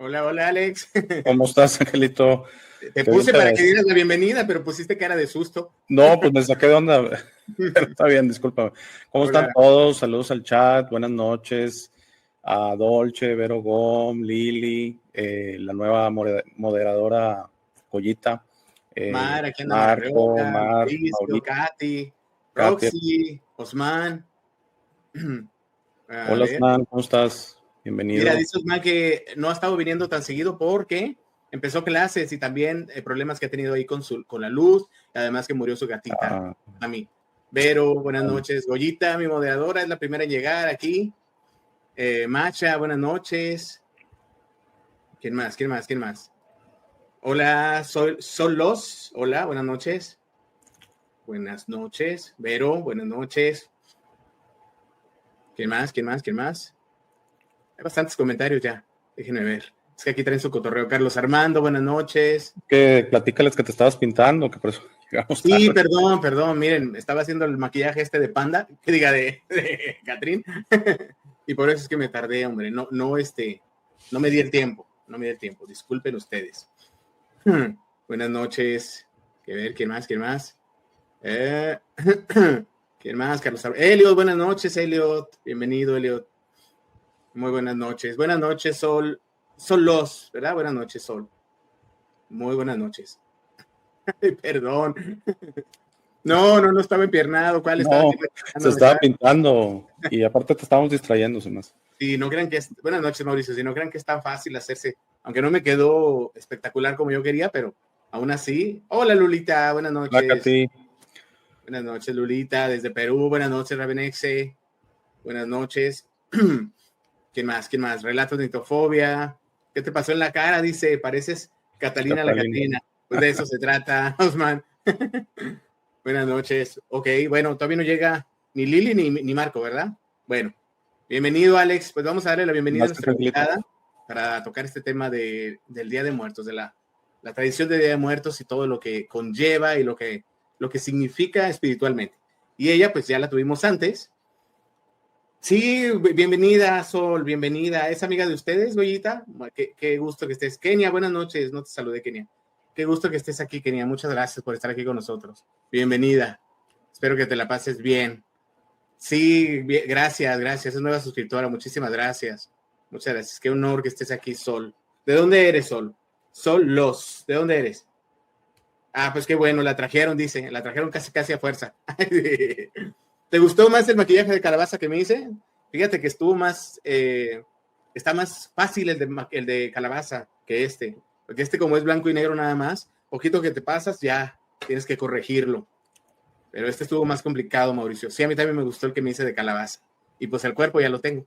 Hola, hola, Alex. ¿Cómo estás, Angelito? Te puse para que dieras la bienvenida, pero pusiste cara de susto. No, pues me saqué de onda. Está bien, discúlpame. ¿Cómo Hola. están todos? Saludos al chat, buenas noches. A Dolce, Vero Gom, Lili, la nueva moderadora Collita, Mar, aquí anda Marco, Marreola, Mar, Mauricio, Mauricio, Katy, Katia. Roxy, Osman. A Hola, ver. Osman, ¿cómo estás? Mira, Bienvenido. dice Osman que no ha estado viniendo tan seguido porque empezó clases y también problemas que ha tenido ahí con la luz, y además que murió su gatita, a mí. Vero, buenas noches. Goyita, mi moderadora, es la primera en llegar aquí. Macha, buenas noches. ¿Quién más? ¿Quién más? ¿Quién más? Hola, Solos. Hola, buenas noches. Buenas noches. Vero, buenas noches. ¿Quién más? ¿Quién más? ¿Quién más? Hay bastantes comentarios ya. Déjenme ver. Es que aquí traen su cotorreo. Carlos Armando, buenas noches. Que platícales que te estabas pintando, que por eso llegamos Sí, tarde. perdón. Miren, estaba haciendo el maquillaje de Panda, que diga de Catrín. Y por eso es que me tardé, hombre. No me di el tiempo. No me di el tiempo. Disculpen ustedes. Buenas noches. Que ver, ¿quién más? ¿Quién más? ¿Quién más? Carlos Elliot, buenas noches, Elliot. Bienvenido, Elliot. Muy buenas noches. Buenas noches, Sol. Solos, ¿verdad? Buenas noches, Sol. Muy buenas noches. Perdón. No estaba empiernado. ¿Cuál estaba No, aquí? se estaba pintando y aparte te estábamos distrayendo, sin más. Sí, no crean que es. Buenas noches, Mauricio. Si no crean que es tan fácil hacerse, aunque no me quedó espectacular como yo quería, pero aún así. Hola, Lulita. Buenas Hola, noches. Katy. Buenas noches, Lulita, desde Perú. Buenas noches, Ravenexe. Buenas noches. ¿Quién más? ¿Quién más? Relatos de Nitofobia. ¿Qué te pasó en la cara? Dice, pareces Catalina la Catrina. Pues de eso se trata, Osman. Buenas noches. Ok, bueno, todavía no llega ni Lili ni Marco, ¿verdad? Bueno, bienvenido, Alex. Pues vamos a darle la bienvenida a nuestra invitada para tocar este tema del Día de Muertos, de la tradición del Día de Muertos y todo lo que conlleva y lo que significa espiritualmente. Y ella, pues ya la tuvimos antes. Sí, bienvenida, Sol, bienvenida. ¿Es amiga de ustedes, Goyita? Qué gusto que estés. Kenia, buenas noches. No te saludé, Kenia. Qué gusto que estés aquí, Kenia. Muchas gracias por estar aquí con nosotros. Bienvenida. Espero que te la pases bien. Sí, bien, gracias. Es nueva suscriptora. Muchísimas gracias. Muchas gracias. Qué honor que estés aquí, Sol. ¿De dónde eres, Sol? ¿De dónde eres? Ah, pues qué bueno, la trajeron, dice. La trajeron casi a fuerza. ¿Te gustó más el maquillaje de calabaza que me hice? Fíjate que estuvo más, está más fácil el de calabaza que porque como es blanco y negro nada más, poquito que te pasas, ya tienes que corregirlo. Pero estuvo más complicado, Mauricio. Sí, a mí también me gustó el que me hice de calabaza. Y pues el cuerpo ya lo tengo.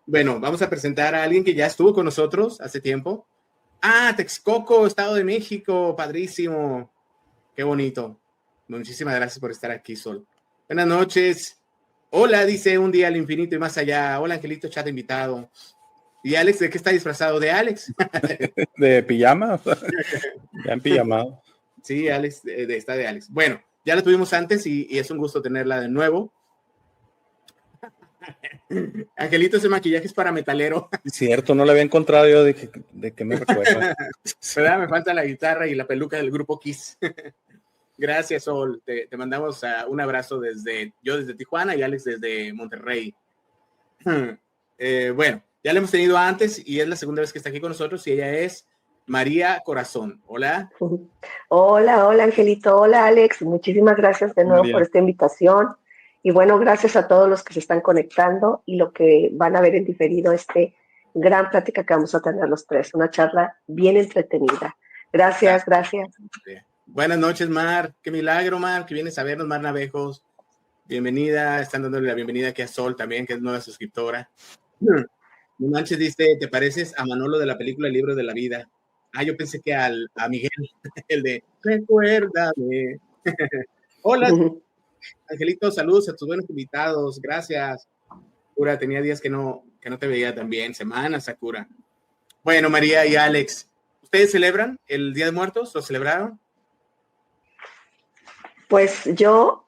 Bueno, vamos a presentar a alguien que ya estuvo con nosotros hace tiempo. Texcoco, Estado de México, padrísimo. Qué bonito. Muchísimas gracias por estar aquí, Sol. Buenas noches. Hola, dice un día al infinito y más allá. Hola, Angelito, chat invitado. ¿Y Alex de qué está disfrazado? ¿De Alex? ¿De pijama? Ya en pijamado. Sí, Alex, está de Alex. Bueno, ya la tuvimos antes y es un gusto tenerla de nuevo. Angelito, ese maquillaje es para metalero. Cierto, no le había encontrado yo de que me recuerda. ¿Verdad? Me falta la guitarra y la peluca del grupo Kiss. Gracias, Sol. Te mandamos un abrazo yo desde Tijuana y Alex desde Monterrey. Bueno, ya la hemos tenido antes y es la segunda vez que está aquí con nosotros y ella es María Corazón. Hola. Hola, Angelito. Hola, Alex. Muchísimas gracias de nuevo por esta invitación. Y bueno, gracias a todos los que se están conectando y lo que van a ver en diferido gran plática que vamos a tener los tres. Una charla bien entretenida. Gracias. Buenas noches, Mar. Qué milagro, Mar, que vienes a vernos, Mar Navejos. Bienvenida. Están dándole la bienvenida aquí a Sol también, que es nueva suscriptora. No manches, dice, ¿te pareces a Manolo de la película El Libro de la Vida? Yo pensé que a Miguel, el de Recuérdame. Hola, Angelito, saludos a tus buenos invitados, gracias. Sakura, tenía días que no te veía tan bien, semanas, Sakura. Bueno, María y Alex, ¿ustedes celebran el Día de Muertos? ¿Lo celebraron? Pues yo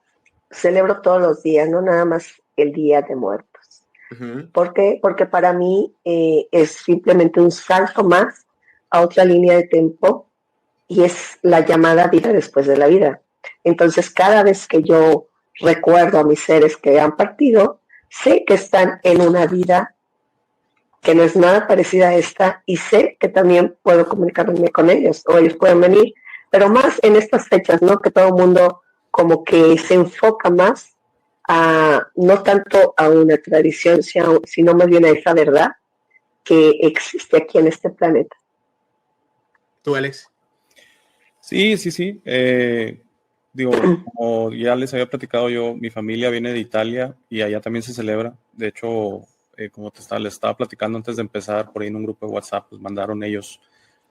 celebro todos los días, no nada más el Día de Muertos. Uh-huh. ¿Por qué? Porque para mí es simplemente un salto más a otra línea de tiempo y es la llamada vida después de la vida. Entonces, cada vez que yo recuerdo a mis seres que han partido, sé que están en una vida que no es nada parecida a esta y sé que también puedo comunicarme con ellos o ellos pueden venir, pero más en estas fechas, ¿no? Que todo el mundo como que se enfoca más a no tanto a una tradición, sino más bien a esa verdad que existe aquí en este planeta. ¿Tú, Alex? Sí. Digo, como ya les había platicado yo, mi familia viene de Italia y allá también se celebra. De hecho, como les estaba platicando antes de empezar, por ahí en un grupo de WhatsApp, pues mandaron ellos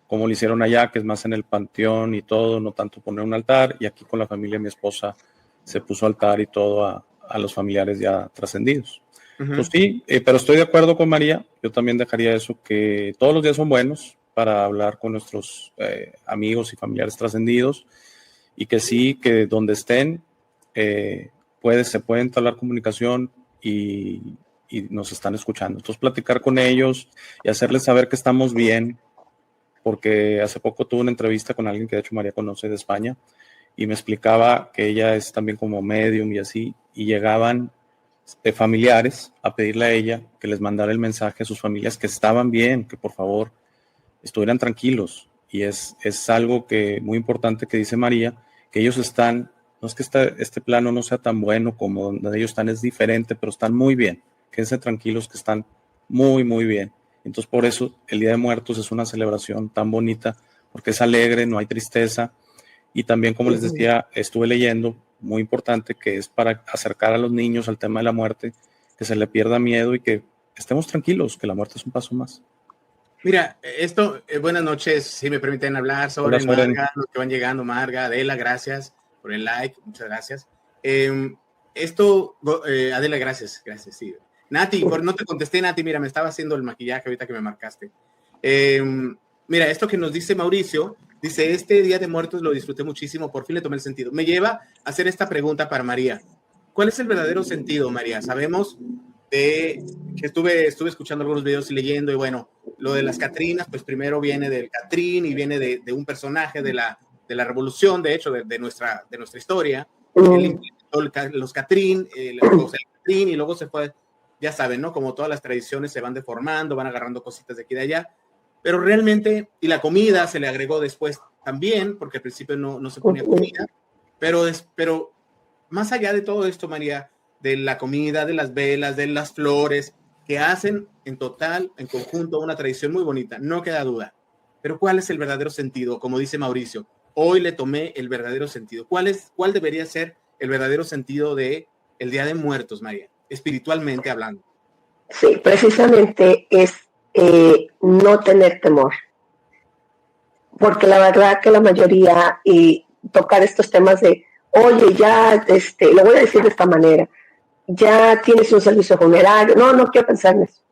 cómo lo hicieron allá, que es más en el panteón y todo, no tanto poner un altar. Y aquí con la familia de mi esposa se puso altar y todo a los familiares ya trascendidos. Uh-huh. Pues sí, pero estoy de acuerdo con María. Yo también dejaría eso, que todos los días son buenos para hablar con nuestros amigos y familiares trascendidos. Y que sí, que donde estén, se puede entablar comunicación y nos están escuchando. Entonces, platicar con ellos y hacerles saber que estamos bien, porque hace poco tuve una entrevista con alguien que de hecho María conoce de España, y me explicaba que ella es también como medium y así, y llegaban familiares a pedirle a ella que les mandara el mensaje a sus familias que estaban bien, que por favor estuvieran tranquilos. Y es algo que muy importante que dice María, que ellos están, no es que este plano no sea tan bueno como donde ellos están, es diferente, pero están muy bien. Quédense tranquilos que están muy, muy bien. Entonces, por eso el Día de Muertos es una celebración tan bonita, porque es alegre, no hay tristeza. Y también, como les decía, estuve leyendo, muy importante, que es para acercar a los niños al tema de la muerte, que se le pierda miedo y que estemos tranquilos, que la muerte es un paso más. Mira, buenas noches, si me permiten hablar sobre Marga, los que van llegando, Marga, Adela, gracias por el like, muchas gracias. Adela, gracias, sí. Nati, no te contesté, Nati, mira, me estaba haciendo el maquillaje ahorita que me marcaste. Mira, esto que nos dice Mauricio, dice, este Día de Muertos lo disfruté muchísimo, por fin le tomé el sentido. Me lleva a hacer esta pregunta para María. ¿Cuál es el verdadero sentido, María? Sabemos que estuve escuchando algunos videos y leyendo, y bueno, lo de las Catrinas, pues primero viene del Catrín y viene de un personaje de la revolución, de hecho, de nuestra historia. Él implementó los Catrín, el Catrín, y luego se fue, ya saben, ¿no? Como todas las tradiciones se van deformando, van agarrando cositas de aquí y de allá, pero realmente, y la comida se le agregó después también, porque al principio no se ponía comida, pero más allá de todo esto, María, de la comida, de las velas, de las flores, que hacen en total, en conjunto, una tradición muy bonita, no queda duda. Pero ¿cuál es el verdadero sentido? Como dice Mauricio, hoy le tomé el verdadero sentido. ¿Cuál debería ser el verdadero sentido de el Día de Muertos, María, espiritualmente hablando? Sí, precisamente es no tener temor. Porque la verdad que la mayoría, y tocar estos temas de, oye, ya, lo voy a decir de esta manera, ya tienes un servicio funerario, no quiero pensar en eso.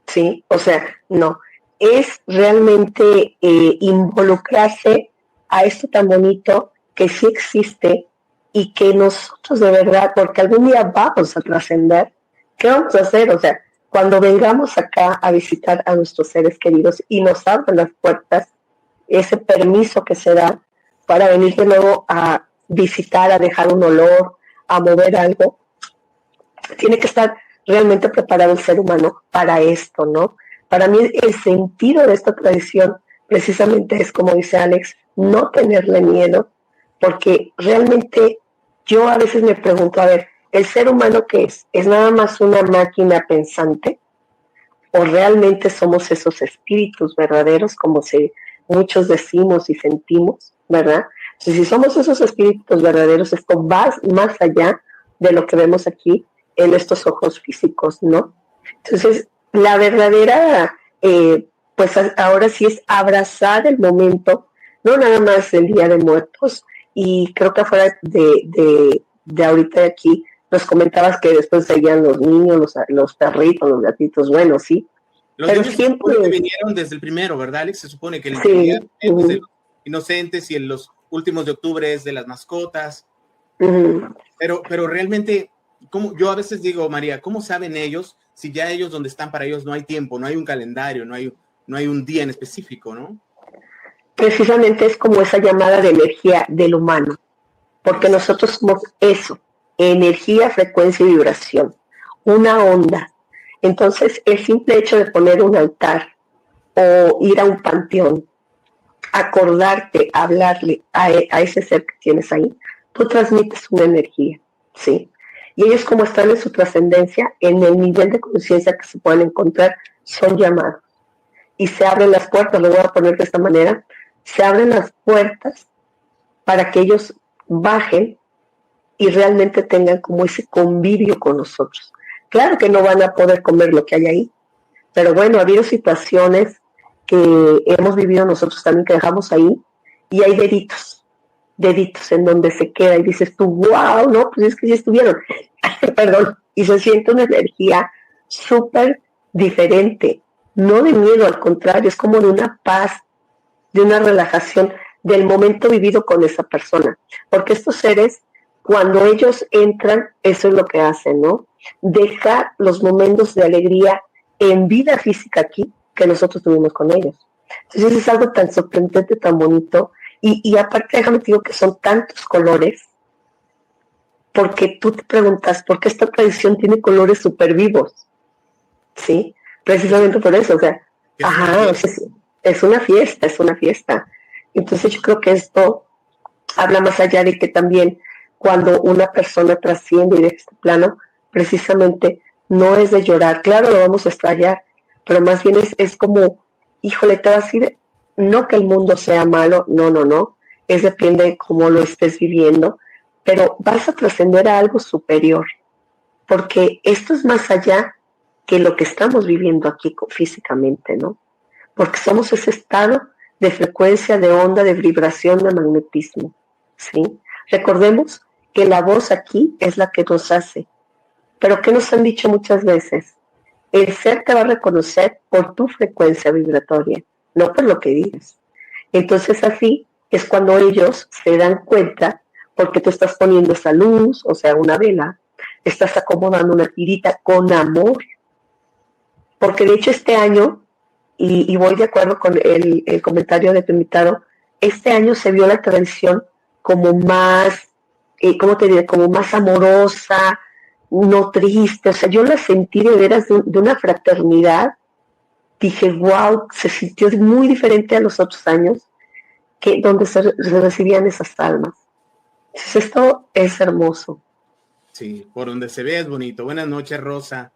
Sí, o sea, no. Es realmente involucrarse a esto tan bonito que sí existe y que nosotros de verdad, porque algún día vamos a trascender, ¿qué vamos a hacer? O sea, cuando vengamos acá a visitar a nuestros seres queridos y nos abran las puertas, ese permiso que se da para venir de nuevo a visitar, a dejar un olor, a mover algo, tiene que estar realmente preparado el ser humano para esto, ¿no? Para mí el sentido de esta tradición precisamente es, como dice Alex, no tenerle miedo, porque realmente yo a veces me pregunto, a ver, ¿el ser humano qué es? ¿Es nada más una máquina pensante? ¿O realmente somos esos espíritus verdaderos, como muchos decimos y sentimos, ¿verdad? Entonces, si somos esos espíritus verdaderos, esto va más allá de lo que vemos aquí en estos ojos físicos, ¿no? Entonces, la verdadera, pues ahora sí es abrazar el momento, no nada más el Día de Muertos, y creo que afuera de ahorita de aquí, nos comentabas que después seguían los niños, los perritos, los gatitos, bueno, sí. Los pero niños siempre que vinieron desde el primero, ¿verdad, Alex? Se supone que el día de los inocentes y en los últimos de octubre es de las mascotas. Pero realmente yo a veces digo, María, ¿cómo saben ellos si ya ellos donde están para ellos no hay tiempo, no hay un calendario, no hay un día en específico, ¿no? Precisamente es como esa llamada de energía del humano, porque nosotros somos eso, energía, frecuencia y vibración, una onda. Entonces, el simple hecho de poner un altar o ir a un panteón, acordarte, hablarle a ese ser que tienes ahí, tú transmites una energía, ¿sí? Y ellos, como están en su trascendencia, en el nivel de conciencia que se pueden encontrar, son llamados. Y se abren las puertas, lo voy a poner de esta manera, se abren las puertas para que ellos bajen y realmente tengan como ese convivio con nosotros. Claro que no van a poder comer lo que hay ahí, pero bueno, ha habido situaciones que hemos vivido nosotros también que dejamos ahí y hay deditos en donde se queda y dices tú, wow, no, pues es que sí estuvieron, perdón, y se siente una energía súper diferente, no de miedo, al contrario, es como de una paz, de una relajación del momento vivido con esa persona, porque estos seres, cuando ellos entran, eso es lo que hacen, ¿no? Dejar los momentos de alegría en vida física aquí que nosotros tuvimos con ellos. Entonces es algo tan sorprendente, tan bonito, y aparte déjame te digo que son tantos colores, porque tú te preguntas, ¿por qué esta tradición tiene colores súper vivos? ¿Sí? Precisamente por eso, o sea, es una fiesta. Entonces yo creo que esto habla más allá de que también cuando una persona trasciende y de este plano, precisamente no es de llorar, claro, lo vamos a extrañar, pero más bien es como, híjole, te vas a ir, no que el mundo sea malo, no, es depende de cómo lo estés viviendo, pero vas a trascender a algo superior, porque esto es más allá que lo que estamos viviendo aquí físicamente, ¿no? Porque somos ese estado de frecuencia, de onda, de vibración, de magnetismo, ¿sí? Recordemos que la voz aquí es la que nos hace, pero ¿qué nos han dicho muchas veces? El ser te va a reconocer por tu frecuencia vibratoria, no por lo que dices. Entonces así es cuando ellos se dan cuenta, porque tú estás poniendo esa luz, o sea, una vela, estás acomodando una tirita con amor, porque de hecho este año, y voy de acuerdo con el comentario de tu invitado, este año se vio la tradición como más, ¿cómo te diré? Como más amorosa, no triste, o sea, yo la sentí de veras de una fraternidad, dije, wow, se sintió muy diferente a los otros años, que donde se recibían esas almas. Entonces esto es hermoso. Sí, por donde se ve es bonito. Buenas noches, Rosa.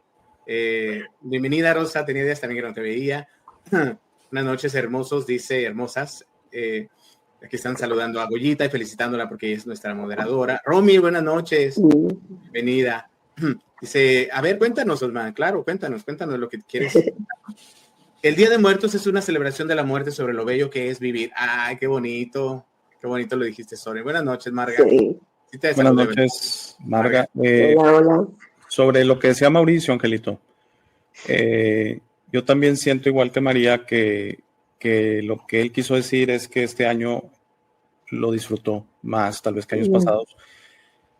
Bienvenida, Rosa, tenía días también que no te veía. Buenas noches, hermosos, dice hermosas. Aquí están saludando a Goyita y felicitándola porque ella es nuestra moderadora. Romy, buenas noches. Bienvenida. Dice, a ver, cuéntanos, Osman, claro, cuéntanos lo que quieres. El Día de Muertos es una celebración de la muerte sobre lo bello que es vivir. Ay, qué bonito lo dijiste, Sore. Buenas noches, Marga. Sí. Sí, buenas noches, Marga. Hola. Sobre lo que decía Mauricio, Angelito, yo también siento igual que María que lo que él quiso decir es que este año lo disfrutó más, tal vez que años pasados,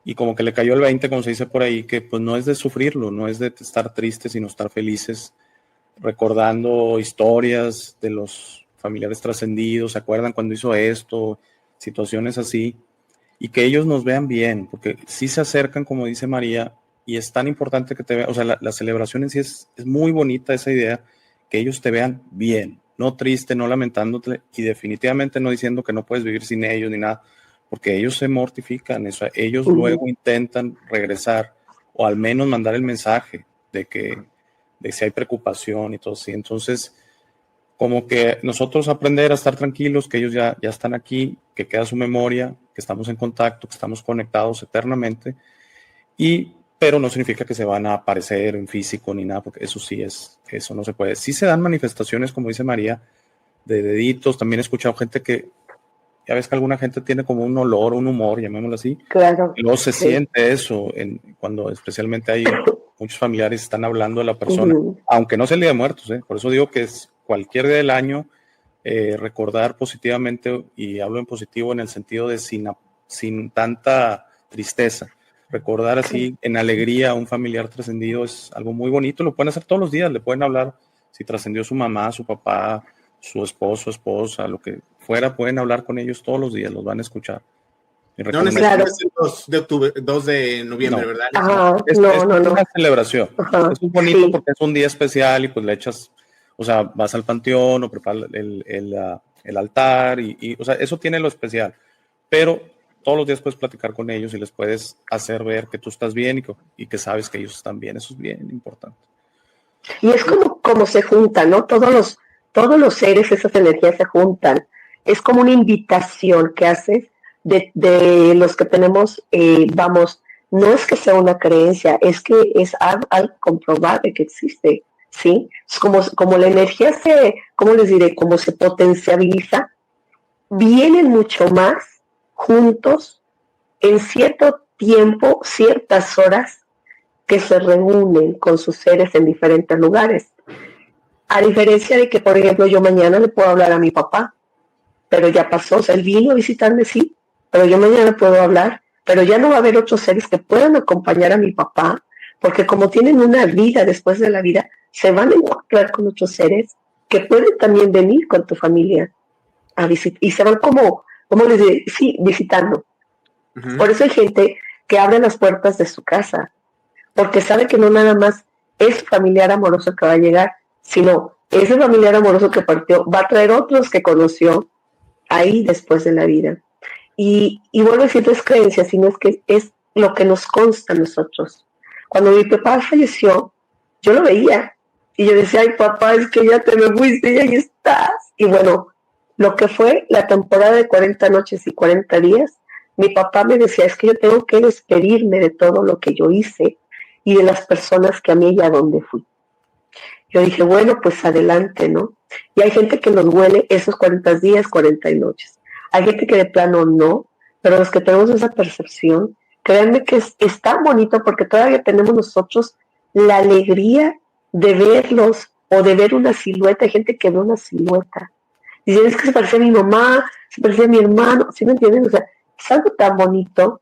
y como que le cayó el 20, como se dice por ahí, que pues no es de sufrirlo, no es de estar tristes, sino estar felices, recordando historias de los familiares trascendidos, ¿se acuerdan cuando hizo esto? Situaciones así, y que ellos nos vean bien, porque sí se acercan, como dice María, y es tan importante que te vean, o sea, la celebración en sí es muy bonita esa idea, que ellos te vean bien, no triste, no lamentándote, y definitivamente no diciendo que no puedes vivir sin ellos ni nada, porque ellos se mortifican, eso, ellos luego intentan regresar, o al menos mandar el mensaje de si hay preocupación y todo así. Entonces, como que nosotros aprender a estar tranquilos, que ellos ya están aquí, que queda su memoria, que estamos en contacto, que estamos conectados eternamente, pero no significa que se van a aparecer en físico ni nada, porque eso no se puede. Sí se dan manifestaciones, como dice María, de deditos. También he escuchado gente que, ya ves que alguna gente tiene como un olor, un humor, llamémoslo así. Claro. Y luego se siente eso cuando especialmente hay muchos familiares están hablando de la persona, aunque no sea el Día de Muertos, por eso digo que es cualquier día del año recordar positivamente, y hablo en positivo en el sentido de sin tanta tristeza, recordar así en alegría a un familiar trascendido es algo muy bonito. Lo pueden hacer todos los días, le pueden hablar. Si trascendió su mamá, su papá, su esposo, esposa, lo que fuera, pueden hablar con ellos todos los días, los van a escuchar. No necesariamente el 2 de octubre, 2 de noviembre, no. ¿verdad? Es una celebración. Ajá. Es bonito porque es un día especial y pues le echas, o sea, vas al panteón o preparas el altar y o sea, eso tiene lo especial. Pero todos los días puedes platicar con ellos y les puedes hacer ver que tú estás bien y que sabes que ellos están bien. Eso es bien importante. Y es como se juntan, ¿no? Todos los seres, esas energías se juntan. Es como una invitación que haces de los que tenemos, vamos, no es que sea una creencia, es que es algo comprobable que existe, ¿sí? Es como la energía ¿cómo les diré? Como se potencializa, vienen mucho más juntos en cierto tiempo, ciertas horas, que se reúnen con sus seres en diferentes lugares. A diferencia de que, por ejemplo, yo mañana le puedo hablar a mi papá, pero ya pasó, o sea, él vino a visitarme, sí, pero yo mañana puedo hablar, pero ya no va a haber otros seres que puedan acompañar a mi papá, porque como tienen una vida después de la vida, se van a encontrar con otros seres que pueden también venir con tu familia a visitar, y se van como les diré, sí, visitando. Uh-huh. Por eso hay gente que abre las puertas de su casa, porque sabe que no nada más es familiar amoroso que va a llegar, sino ese familiar amoroso que partió va a traer otros que conoció ahí después de la vida. Y vuelvo a decir, no es creencia, sino es que es lo que nos consta a nosotros. Cuando mi papá falleció, yo lo veía y yo decía, ay papá, es que ya te me fuiste y ahí estás. Y bueno, lo que fue la temporada de 40 noches y 40 días, mi papá me decía, es que yo tengo que despedirme de todo lo que yo hice y de las personas que amé y a dónde fui. Yo dije, bueno, pues adelante, ¿no? Y hay gente que nos huele esos 40 días, 40 noches. Hay gente que de plano no, pero los que tenemos esa percepción, créanme que es tan bonito porque todavía tenemos nosotros la alegría de verlos o de ver una silueta. Hay gente que ve una silueta. Dicen, es que se parece a mi mamá, se parece a mi hermano, ¿sí me entienden? O sea, es algo tan bonito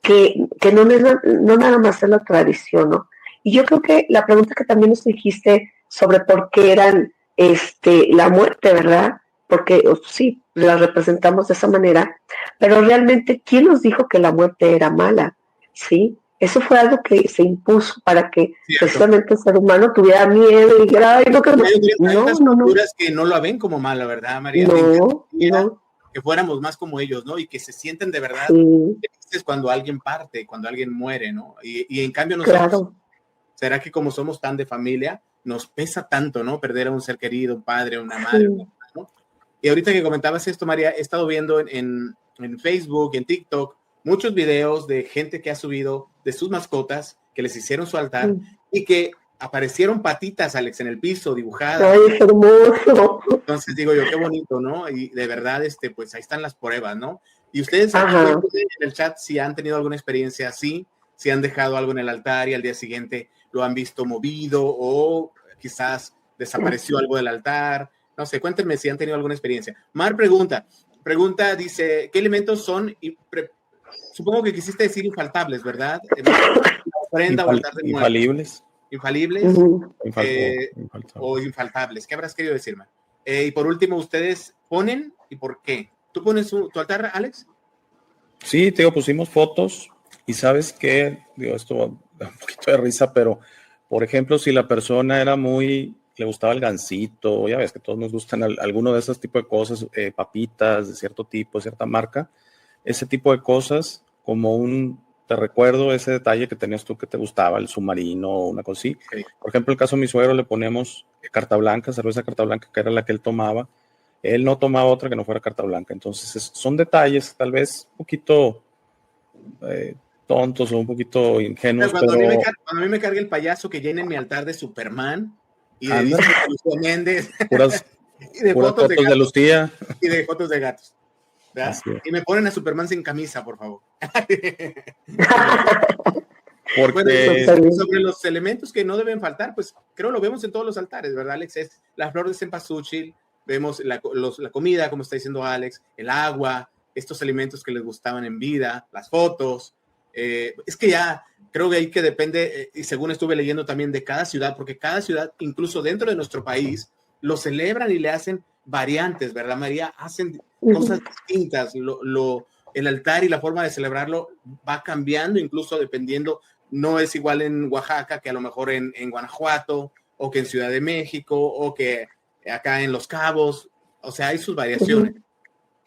que no nada más es la tradición, ¿no? Y yo creo que la pregunta que también nos dijiste sobre por qué eran la muerte, ¿verdad? Porque sí, la representamos de esa manera, pero realmente, ¿quién nos dijo que la muerte era mala? ¿Sí? Eso fue algo que se impuso para que precisamente el ser humano tuviera miedo y hay unas culturas que no lo ven como mala, ¿verdad, María? No. Que fuéramos más como ellos, ¿no? Y que se sienten de verdad felices cuando alguien parte, cuando alguien muere, ¿no? Y en cambio nosotros, ¿será que como somos tan de familia, nos pesa tanto, ¿no? Perder a un ser querido, un padre, una madre, ¿no? Y ahorita que comentabas esto, María, he estado viendo en Facebook, en TikTok, muchos videos de gente que ha subido de sus mascotas, que les hicieron su altar y que aparecieron patitas, Alex, en el piso, dibujadas. ¡Ay, es hermoso! Entonces digo yo, qué bonito, ¿no? Y de verdad, pues ahí están las pruebas, ¿no? Y ustedes aquí en el chat, si han tenido alguna experiencia así, si han dejado algo en el altar y al día siguiente lo han visto movido o quizás desapareció algo del altar. No sé, cuéntenme si han tenido alguna experiencia. Mar pregunta, dice, ¿qué elementos son? Supongo que quisiste decir infaltables, ¿verdad? Ofrenda o altar de infalibles. Infalibles o infaltables. ¿Qué habrás querido decirme? Y por último, ¿ustedes ponen y por qué? ¿Tú pones tu altar, Alex? Sí, te digo, pusimos fotos y sabes qué, digo, esto da un poquito de risa, pero por ejemplo, si la persona le gustaba el gansito, ya ves que todos nos gustan alguno de esos tipos de cosas, papitas de cierto tipo, de cierta marca, ese tipo de cosas, como te recuerdo ese detalle que tenías tú que te gustaba, el submarino o una cosa así. Okay. Por ejemplo, el caso de mi suegro le ponemos cerveza carta blanca, que era la que él tomaba. Él no tomaba otra que no fuera carta blanca. Entonces, son detalles tal vez un poquito tontos o un poquito ingenuos. Cuando a mí me carga el payaso que llenen mi altar de Superman y de discos de Lucía Méndez y de fotos de Lucía y de fotos de gatos. Y me ponen a Superman sin camisa, por favor. Porque sobre los elementos que no deben faltar, pues creo lo vemos en todos los altares, ¿verdad, Alex? Es la flor de cempasúchil, vemos la comida, como está diciendo Alex, el agua, estos alimentos que les gustaban en vida, las fotos, Es que ya creo que ahí que depende, y según estuve leyendo también de cada ciudad, porque cada ciudad, incluso dentro de nuestro país, lo celebran y le hacen variantes, ¿verdad, María? Hacen cosas distintas, el altar y la forma de celebrarlo va cambiando, incluso dependiendo, no es igual en Oaxaca que a lo mejor en Guanajuato, o que en Ciudad de México, o que acá en Los Cabos, o sea, hay sus variaciones.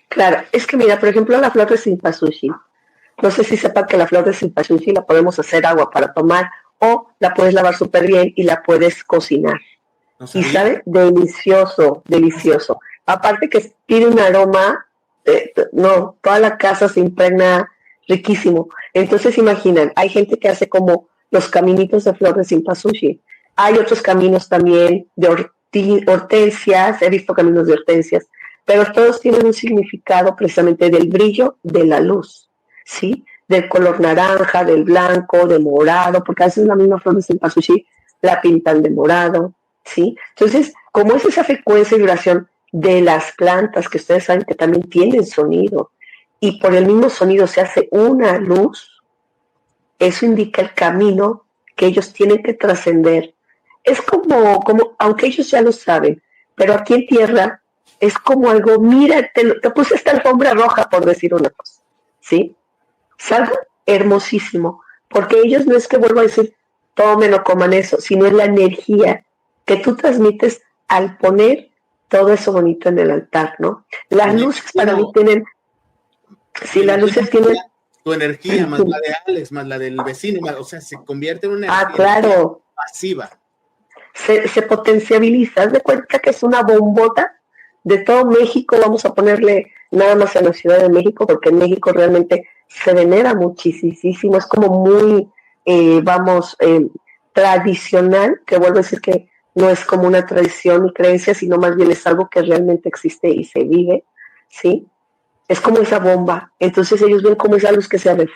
Claro, es que mira, por ejemplo, la flor de cempasúchil. No sé si sepan que la flor de cempasúchil la podemos hacer agua para tomar o la puedes lavar súper bien y la puedes cocinar. No y sabe delicioso, delicioso. Aparte que tiene un aroma, no, toda la casa se impregna riquísimo. Entonces imaginan, hay gente que hace como los caminitos de flor de cempasúchil. Hay otros caminos también de hortensias, he visto caminos de hortensias, pero todos tienen un significado precisamente del brillo de la luz, ¿sí? Del color naranja, del blanco, del morado, porque a veces la misma flor de cempasúchil la pintan de morado, ¿sí? Entonces, como es esa frecuencia y vibración de las plantas, que ustedes saben que también tienen sonido, y por el mismo sonido se hace una luz, eso indica el camino que ellos tienen que trascender. Es como, aunque ellos ya lo saben, pero aquí en tierra es como algo, mira, te puse esta alfombra roja, por decir una cosa, ¿sí? Es algo hermosísimo, porque ellos no es que vuelvo a decir, tomen o coman eso, sino es la energía que tú transmites al poner todo eso bonito en el altar, ¿no? Las luces para mí tienen, si las luces tienen... Tu energía, más la de Alex, más la del vecino, más, o sea, se convierte en una energía claro, pasiva. Se potenciabiliza, haz de cuenta que es una bombota de todo México, vamos a ponerle nada más en la Ciudad de México, porque en México realmente se venera muchísimo, es como muy, tradicional, que vuelvo a decir que no es como una tradición y creencia, sino más bien es algo que realmente existe y se vive, ¿sí? Es como esa bomba, entonces ellos ven como esa luz que se abre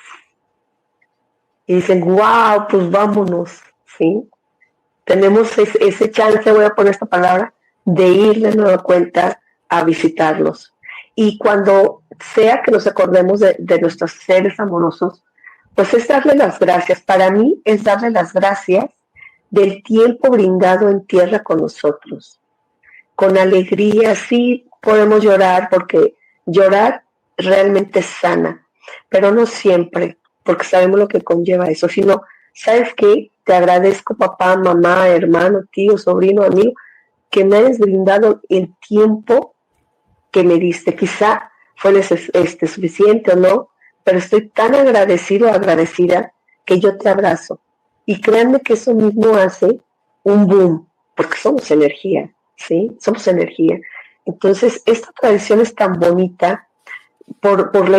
y dicen, wow, pues vámonos, ¿sí? Tenemos ese chance, voy a poner esta palabra, de ir de nueva cuenta a visitarlos. Y cuando sea que nos acordemos de nuestros seres amorosos, pues es darle las gracias. Para mí es darle las gracias del tiempo brindado en tierra con nosotros. Con alegría, sí podemos llorar, porque llorar realmente sana, pero no siempre, porque sabemos lo que conlleva eso, sino, ¿sabes qué? Te agradezco, papá, mamá, hermano, tío, sobrino, amigo, que me hayas brindado el tiempo que me diste. Quizá fue suficiente o no, pero estoy tan agradecido o agradecida que yo te abrazo. Y créanme que eso mismo hace un boom, porque somos energía, ¿sí? Somos energía. Entonces, esta tradición es tan bonita por la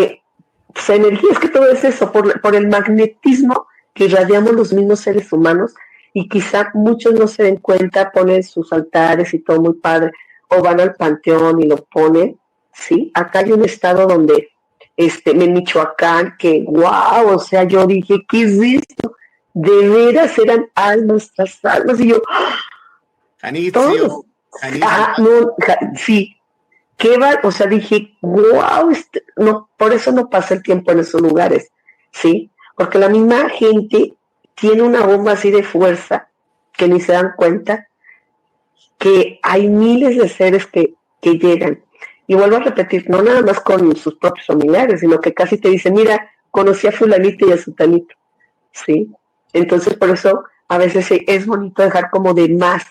energía, es que todo es eso, por el magnetismo que irradiamos los mismos seres humanos, y quizá muchos no se den cuenta, ponen sus altares y todo muy padre, o van al panteón y lo ponen, ¿sí? Acá hay un estado donde, en Michoacán, que wow, o sea, yo dije, ¿qué es esto? De veras eran almas tras almas, y yo, Janitzio, sí, qué va, o sea, dije, wow, no, por eso no pasa el tiempo en esos lugares, ¿sí? Porque la misma gente tiene una bomba así de fuerza que ni se dan cuenta que hay miles de seres que llegan. Y vuelvo a repetir, no nada más con sus propios familiares, sino que casi te dicen, mira, conocí a fulanito y a sutanito, ¿sí? Entonces, por eso a veces es bonito dejar como de más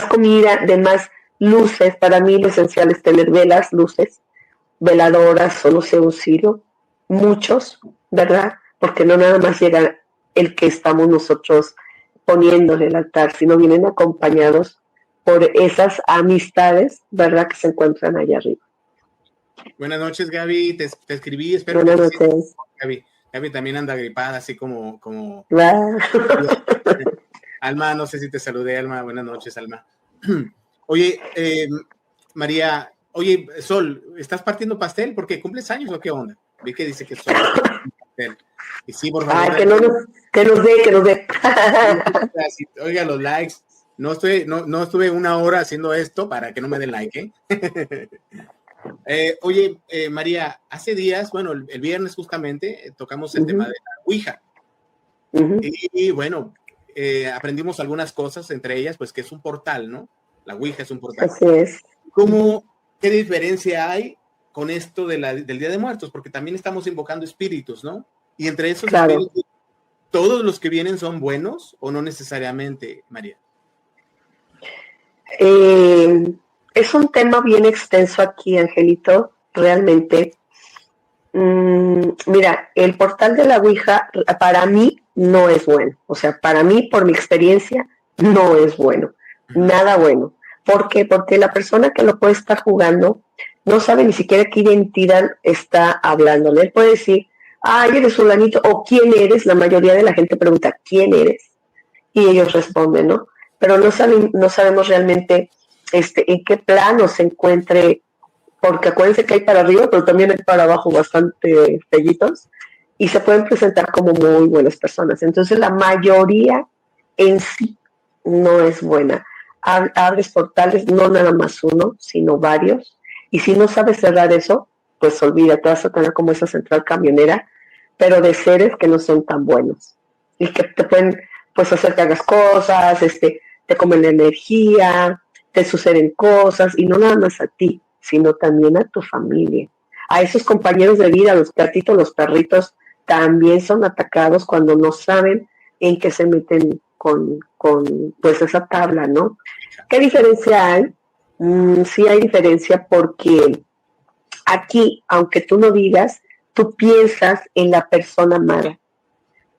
comida, de más luces. Para mí lo esencial es tener velas, luces, veladoras, o no sé, un cirio, muchos, ¿verdad? Porque no nada más llega el que estamos nosotros poniéndole el altar, sino vienen acompañados por esas amistades, ¿verdad?, que se encuentran allá arriba. Buenas noches, Gaby, te escribí, espero Buenas que noches. Gaby también anda gripada, así como... Claro. Alma, no sé si te saludé, Alma, buenas noches, Alma. Oye, María, oye, Sol, ¿estás partiendo pastel? ¿Porque cumples años o qué onda? Vi que dice que Sol pastel. Y sí, por favor. Ay, que nos dé. Oiga, los likes. No estuve una hora haciendo esto para que no me den like, ¿eh? Oye, María, hace días, bueno, el viernes justamente, tocamos el tema de la Ouija. Y bueno, aprendimos algunas cosas, entre ellas, pues que es un portal, ¿no? La Ouija es un portal. Así es. ¿Qué diferencia hay con esto del Día de Muertos? Porque también estamos invocando espíritus, ¿no? Y entre esos espíritus, ¿todos los que vienen son buenos o no necesariamente, María? Es un tema bien extenso aquí, Angelito, realmente. Mira, el portal de la Ouija para mí no es bueno. O sea, para mí, por mi experiencia, no es bueno. Nada bueno. ¿Por qué? Porque la persona que lo puede estar jugando no sabe ni siquiera qué identidad está hablándole. Él puede decir, eres fulanito, o ¿quién eres? La mayoría de la gente pregunta, ¿quién eres? Y ellos responden, ¿no? Pero no sabemos realmente en qué plano se encuentre, porque acuérdense que hay para arriba, pero también hay para abajo bastante pellitos, y se pueden presentar como muy buenas personas. Entonces la mayoría en sí no es buena. Abres portales, no nada más uno, sino varios, y si no sabes cerrar eso, pues olvídate, vas a tener como esa central camionera, pero de seres que no son tan buenos, y que te pueden pues hacer que hagas cosas, te comen la energía, te suceden cosas, y no nada más a ti, sino también a tu familia. A esos compañeros de vida, los gatitos, los perritos, también son atacados cuando no saben en qué se meten con pues esa tabla, ¿no? ¿Qué diferencia hay? Sí hay diferencia porque aquí, aunque tú no digas, tú piensas en la persona amada.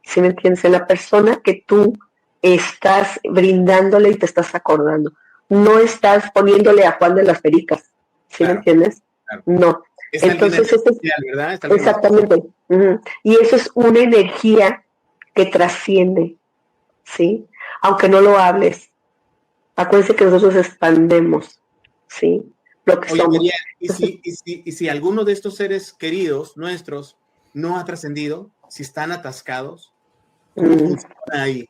¿Sí me entiendes? En la persona que tú estás brindándole y te estás acordando. No estás poniéndole a Juan de las Pericas. ¿Sí me entiendes? Claro. No. Es entonces, especial, ¿verdad? Exactamente. Y eso es una energía que trasciende, ¿sí? Aunque no lo hables. Acuérdense que nosotros expandemos, ¿sí? Lo que somos. María, ¿y si alguno de estos seres queridos nuestros no ha trascendido, si están atascados, ¿cómo funciona ahí?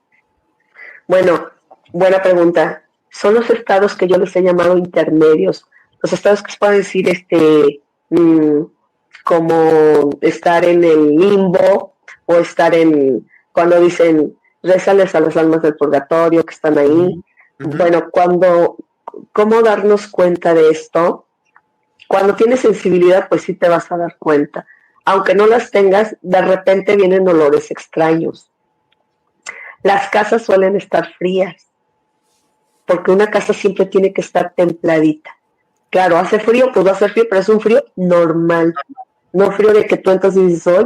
Bueno, buena pregunta. Son los estados que yo les he llamado intermedios. Los estados que se pueden decir, como estar en el limbo o estar cuando dicen, rézales a las almas del purgatorio que están ahí. Bueno, ¿cómo darnos cuenta de esto? Cuando tienes sensibilidad, pues sí te vas a dar cuenta. Aunque no las tengas, de repente vienen olores extraños. Las casas suelen estar frías, porque una casa siempre tiene que estar templadita. Claro, hace frío, pues va a hacer frío, pero es un frío normal, no frío de que tú entras y dices,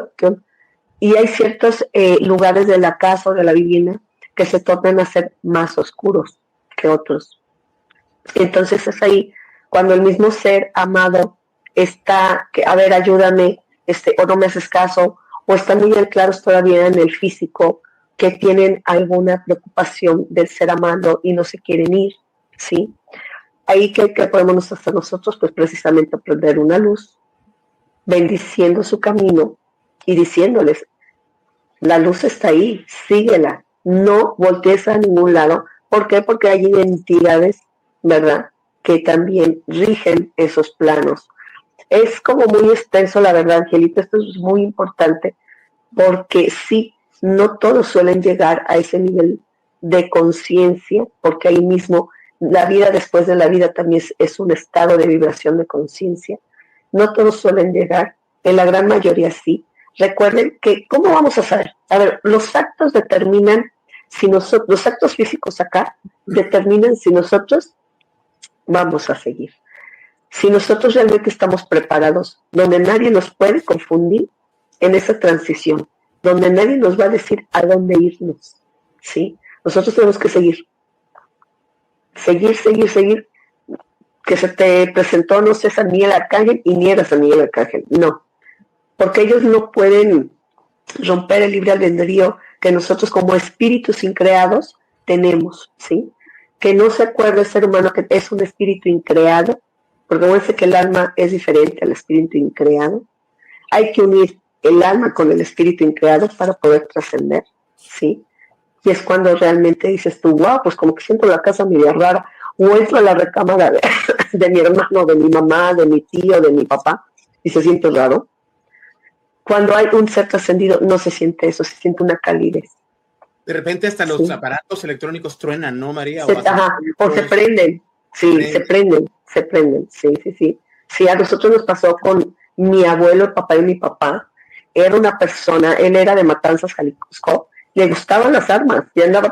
y hay ciertos lugares de la casa o de la vivienda que se tornan a ser más oscuros que otros. Entonces es ahí cuando el mismo ser amado está, que a ver, ayúdame, o no me haces caso, o están muy claros todavía en el físico, que tienen alguna preocupación del ser amado y no se quieren ir, ¿sí? Ahí que podemos hacer nosotros, pues precisamente prender una luz, bendiciendo su camino y diciéndoles, la luz está ahí, síguela, no voltees a ningún lado. ¿Por qué? Porque hay entidades, ¿verdad?, que también rigen esos planos. Es como muy extenso, la verdad, Angelita, esto es muy importante, porque sí, no todos suelen llegar a ese nivel de conciencia, porque ahí mismo la vida después de la vida también es un estado de vibración de conciencia. No todos suelen llegar, en la gran mayoría sí. Recuerden que, ¿cómo vamos a saber? A ver, los actos determinan, los actos físicos acá determinan si nosotros vamos a seguir. Si nosotros realmente estamos preparados, donde nadie nos puede confundir en esa transición, donde nadie nos va a decir a dónde irnos, ¿sí? Nosotros tenemos que seguir, que se te presentó, no sé, San Miguel Arcángel y ni era San Miguel Arcángel, no, porque ellos no pueden romper el libre albedrío que nosotros como espíritus increados tenemos, ¿sí? Que no se acuerde el ser humano que es un espíritu increado, porque parece que el alma es diferente al espíritu increado. Hay que unir el alma con el espíritu increado para poder trascender, ¿sí? Y es cuando realmente dices tú, wow, pues como que siento la casa media rara, o entro a la recámara de mi hermano, de mi mamá, de mi tío, de mi papá, y se siente raro. Cuando hay un ser trascendido, no se siente eso, se siente una calidez. De repente hasta los aparatos electrónicos truenan, ¿no, María? O se prenden, se prenden, sí. Sí, a nosotros nos pasó con mi abuelo, el papá de mi papá. Era una persona, él era de Matanzas, Jalisco, le gustaban las armas, y andaba,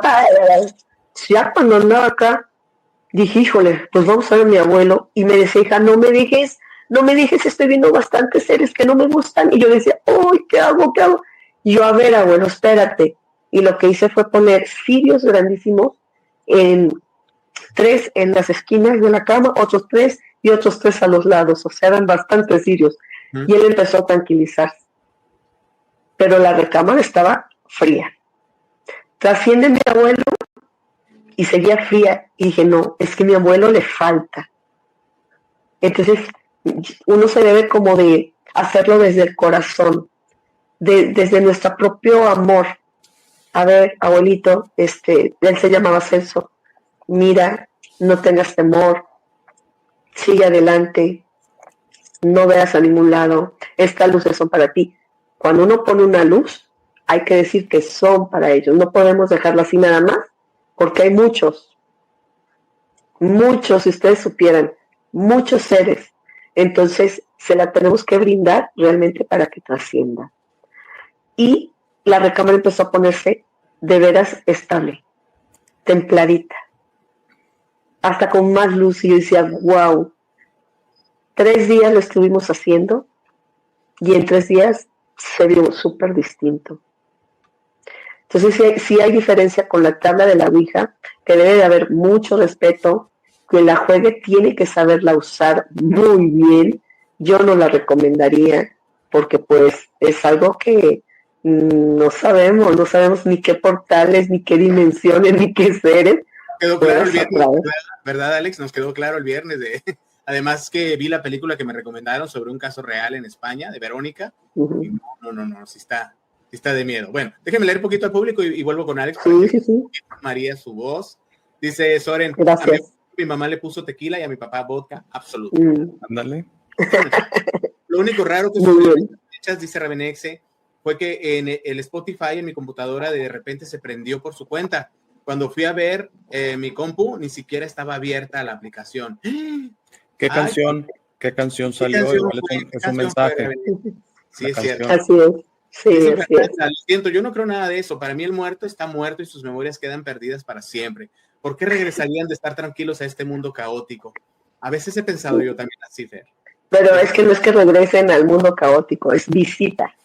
ya cuando andaba acá, dije, híjole, pues vamos a ver a mi abuelo, y me decía, hija, no me dejes, estoy viendo bastantes seres que no me gustan, y yo decía, uy, ¿qué hago? Y yo, a ver, abuelo, espérate, y lo que hice fue poner cirios grandísimos, 3 en las esquinas de la cama, otros 3 y otros 3 a los lados, o sea, eran bastantes cirios, y él empezó a tranquilizarse, pero la recámara estaba fría. Trasciende mi abuelo y seguía fría, y dije, no, es que a mi abuelo le falta. Entonces, uno se debe como de hacerlo desde el corazón, desde nuestro propio amor. A ver, abuelito, él se llamaba Celso, mira, no tengas temor, sigue adelante, no veas a ningún lado, estas luces son para ti. Cuando uno pone una luz, hay que decir que son para ellos, no podemos dejarla así nada más, porque hay muchos, si ustedes supieran, muchos seres, entonces se la tenemos que brindar realmente para que trascienda. Y la recámara empezó a ponerse de veras estable, templadita, hasta con más luz, y yo decía, wow, 3 días lo estuvimos haciendo, y en 3 días se vio súper distinto. Entonces sí hay diferencia con la tabla de la Ouija, que debe de haber mucho respeto, que la juegue tiene que saberla usar muy bien. Yo no la recomendaría, porque pues es algo que no sabemos ni qué portales, ni qué dimensiones, ni qué seres. Quedó claro el viernes, ¿verdad, Alex? Nos quedó claro el viernes. Además que vi la película que me recomendaron sobre un caso real en España, de Verónica. Uh-huh. Y no, sí está de miedo. Bueno, déjenme leer un poquito al público y vuelvo con Alex. Sí. María, su voz. Dice Soren, gracias. Mi mamá le puso tequila y a mi papá vodka absoluto. Ándale. Lo único raro que sucedió en estas fechas, dice Ravenexe, fue que en el Spotify en mi computadora de repente se prendió por su cuenta. Cuando fui a ver mi compu, ni siquiera estaba abierta la aplicación. ¿Qué canción salió? Es un mensaje. Sí, es cierto. Así es. Sí, es cierto. Lo siento, yo no creo nada de eso. Para mí el muerto está muerto y sus memorias quedan perdidas para siempre. ¿Por qué regresarían de estar tranquilos a este mundo caótico? A veces he pensado yo también así, Fer. Pero es que no es que regresen al mundo caótico, es visita.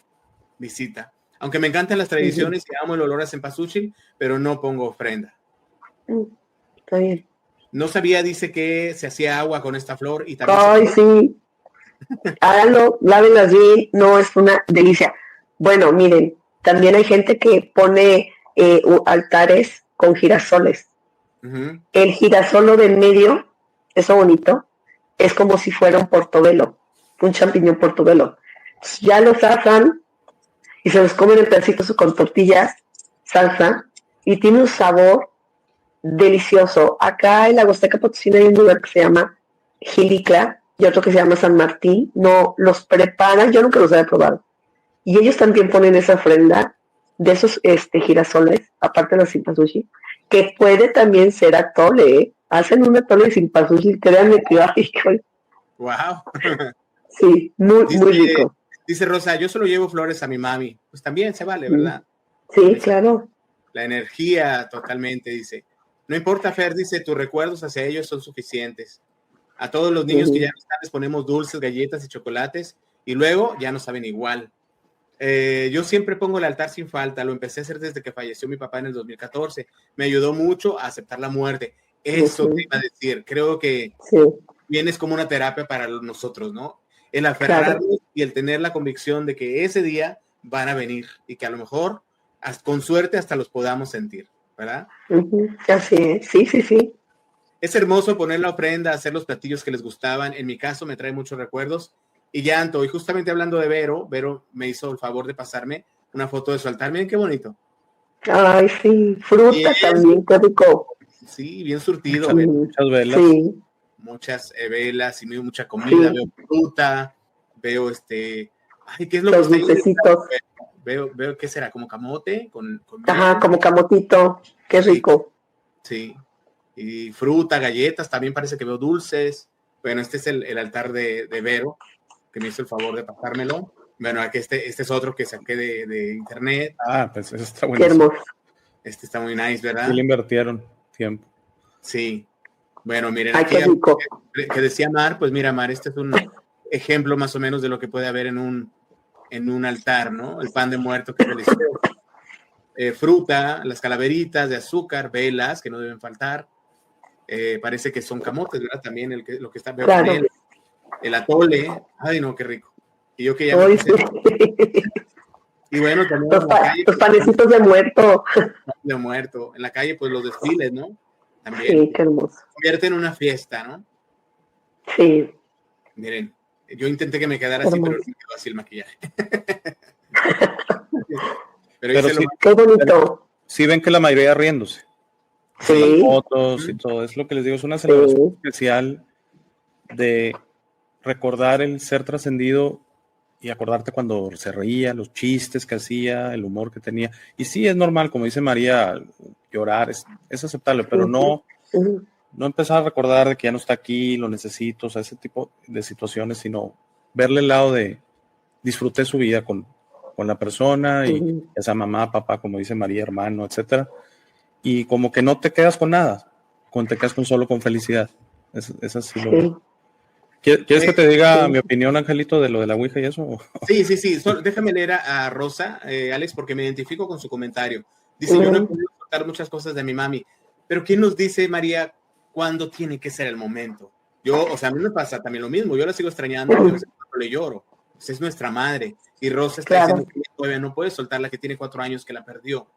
Aunque me encantan las tradiciones y amo el olor a cempasúchil, pero no pongo ofrenda. Está bien. No sabía, dice, que se hacía agua con esta flor y también. Ay, sí. Háganlo, lávenlas bien, no es una delicia. Bueno, miren, también hay gente que pone altares con girasoles. Uh-huh. El girasol de en medio, eso bonito, es como si fuera un portobelo, un champiñón portobelo. Ya los asan y se los comen en pedacitos con tortillas, salsa, y tiene un sabor delicioso. Acá en la Huasteca Potosina hay un lugar que se llama Jilicla y otro que se llama San Martín. No los preparan, yo nunca los había probado. Y ellos también ponen esa ofrenda de esos girasoles, aparte de la cempasúchil, que puede también ser atole, ¿eh? Hacen un atole de cempasúchil, créanme que wow. Sí, muy rico. Dice Rosa, yo solo llevo flores a mi mami. Pues también se vale, ¿verdad? Sí, claro. La energía totalmente, dice. No importa, Fer, dice, tus recuerdos hacia ellos son suficientes. A todos los niños que ya no están les ponemos dulces, galletas y chocolates y luego ya no saben igual. Yo siempre pongo el altar sin falta, lo empecé a hacer desde que falleció mi papá en el 2014. Me ayudó mucho a aceptar la muerte. Eso te iba a decir. Creo que bien es como una terapia para nosotros, ¿no? El aferrarnos y el tener la convicción de que ese día van a venir y que a lo mejor con suerte hasta los podamos sentir, ¿verdad? Así es, sí. Es hermoso poner la ofrenda, hacer los platillos que les gustaban. En mi caso me trae muchos recuerdos y llanto. Y justamente hablando de Vero me hizo el favor de pasarme una foto de su altar. Miren qué bonito. Ay, sí, fruta también, qué rico. Sí, bien surtido. Muchas velas. Sí. muchas velas y mucha comida, veo fruta, veo ay, ¿qué es lo que está ahí? Veo ¿qué será? ¿Como camote? Ajá, como camotito, qué rico. Sí, y fruta, galletas, también parece que veo dulces. Bueno, este es el altar de Vero, que me hizo el favor de pasármelo. Bueno, aquí este es otro que saqué de internet. Ah, pues eso está buenísimo. Qué hermoso. Este está muy nice, ¿verdad? Sí, le invirtieron tiempo. Sí. Bueno, miren, ay, aquí qué rico. Que decía Mar, pues mira, Mar, este es un ejemplo más o menos de lo que puede haber en un altar, ¿no? El pan de muerto, que es delicioso. Fruta, las calaveritas de azúcar, velas, que no deben faltar. Parece que son camotes, ¿verdad? También lo que está, veo claro. Canela, el atole, ay no, qué rico. Y yo que ya me puse... Y bueno, también en la calle, los panecitos de muerto. De muerto. En la calle, pues los desfiles, ¿no? También. Sí, qué hermoso. Convierte en una fiesta, ¿no? Sí. Miren, yo intenté que me quedara así, pero no me quedó así el maquillaje. pero sí, qué bonito. Sí ven que la mayoría riéndose. Sí. Las fotos y todo. Es lo que les digo, es una celebración especial de recordar el ser trascendido y acordarte cuando se reía, los chistes que hacía, el humor que tenía. Y sí, es normal, como dice María, llorar, es aceptable, pero no empezar a recordar de que ya no está aquí, lo necesito, o sea, ese tipo de situaciones, sino verle el lado de disfruté su vida con la persona, y esa mamá, papá, como dice María, hermano, etcétera. Y como que no te quedas con nada, te quedas solo con felicidad. Es así lo veo. ¿Quieres que te diga mi opinión, Angelito, de lo de la Ouija y eso? Sí. Déjame leer a Rosa, Alex, porque me identifico con su comentario. Dice, yo no he podido contar muchas cosas de mi mami, pero ¿quién nos dice, María, cuándo tiene que ser el momento? A mí me pasa también lo mismo. Yo la sigo extrañando, yo a veces le lloro. Pues es nuestra madre. Y Rosa está diciendo que todavía no puede soltarla, que tiene 4 años que la perdió.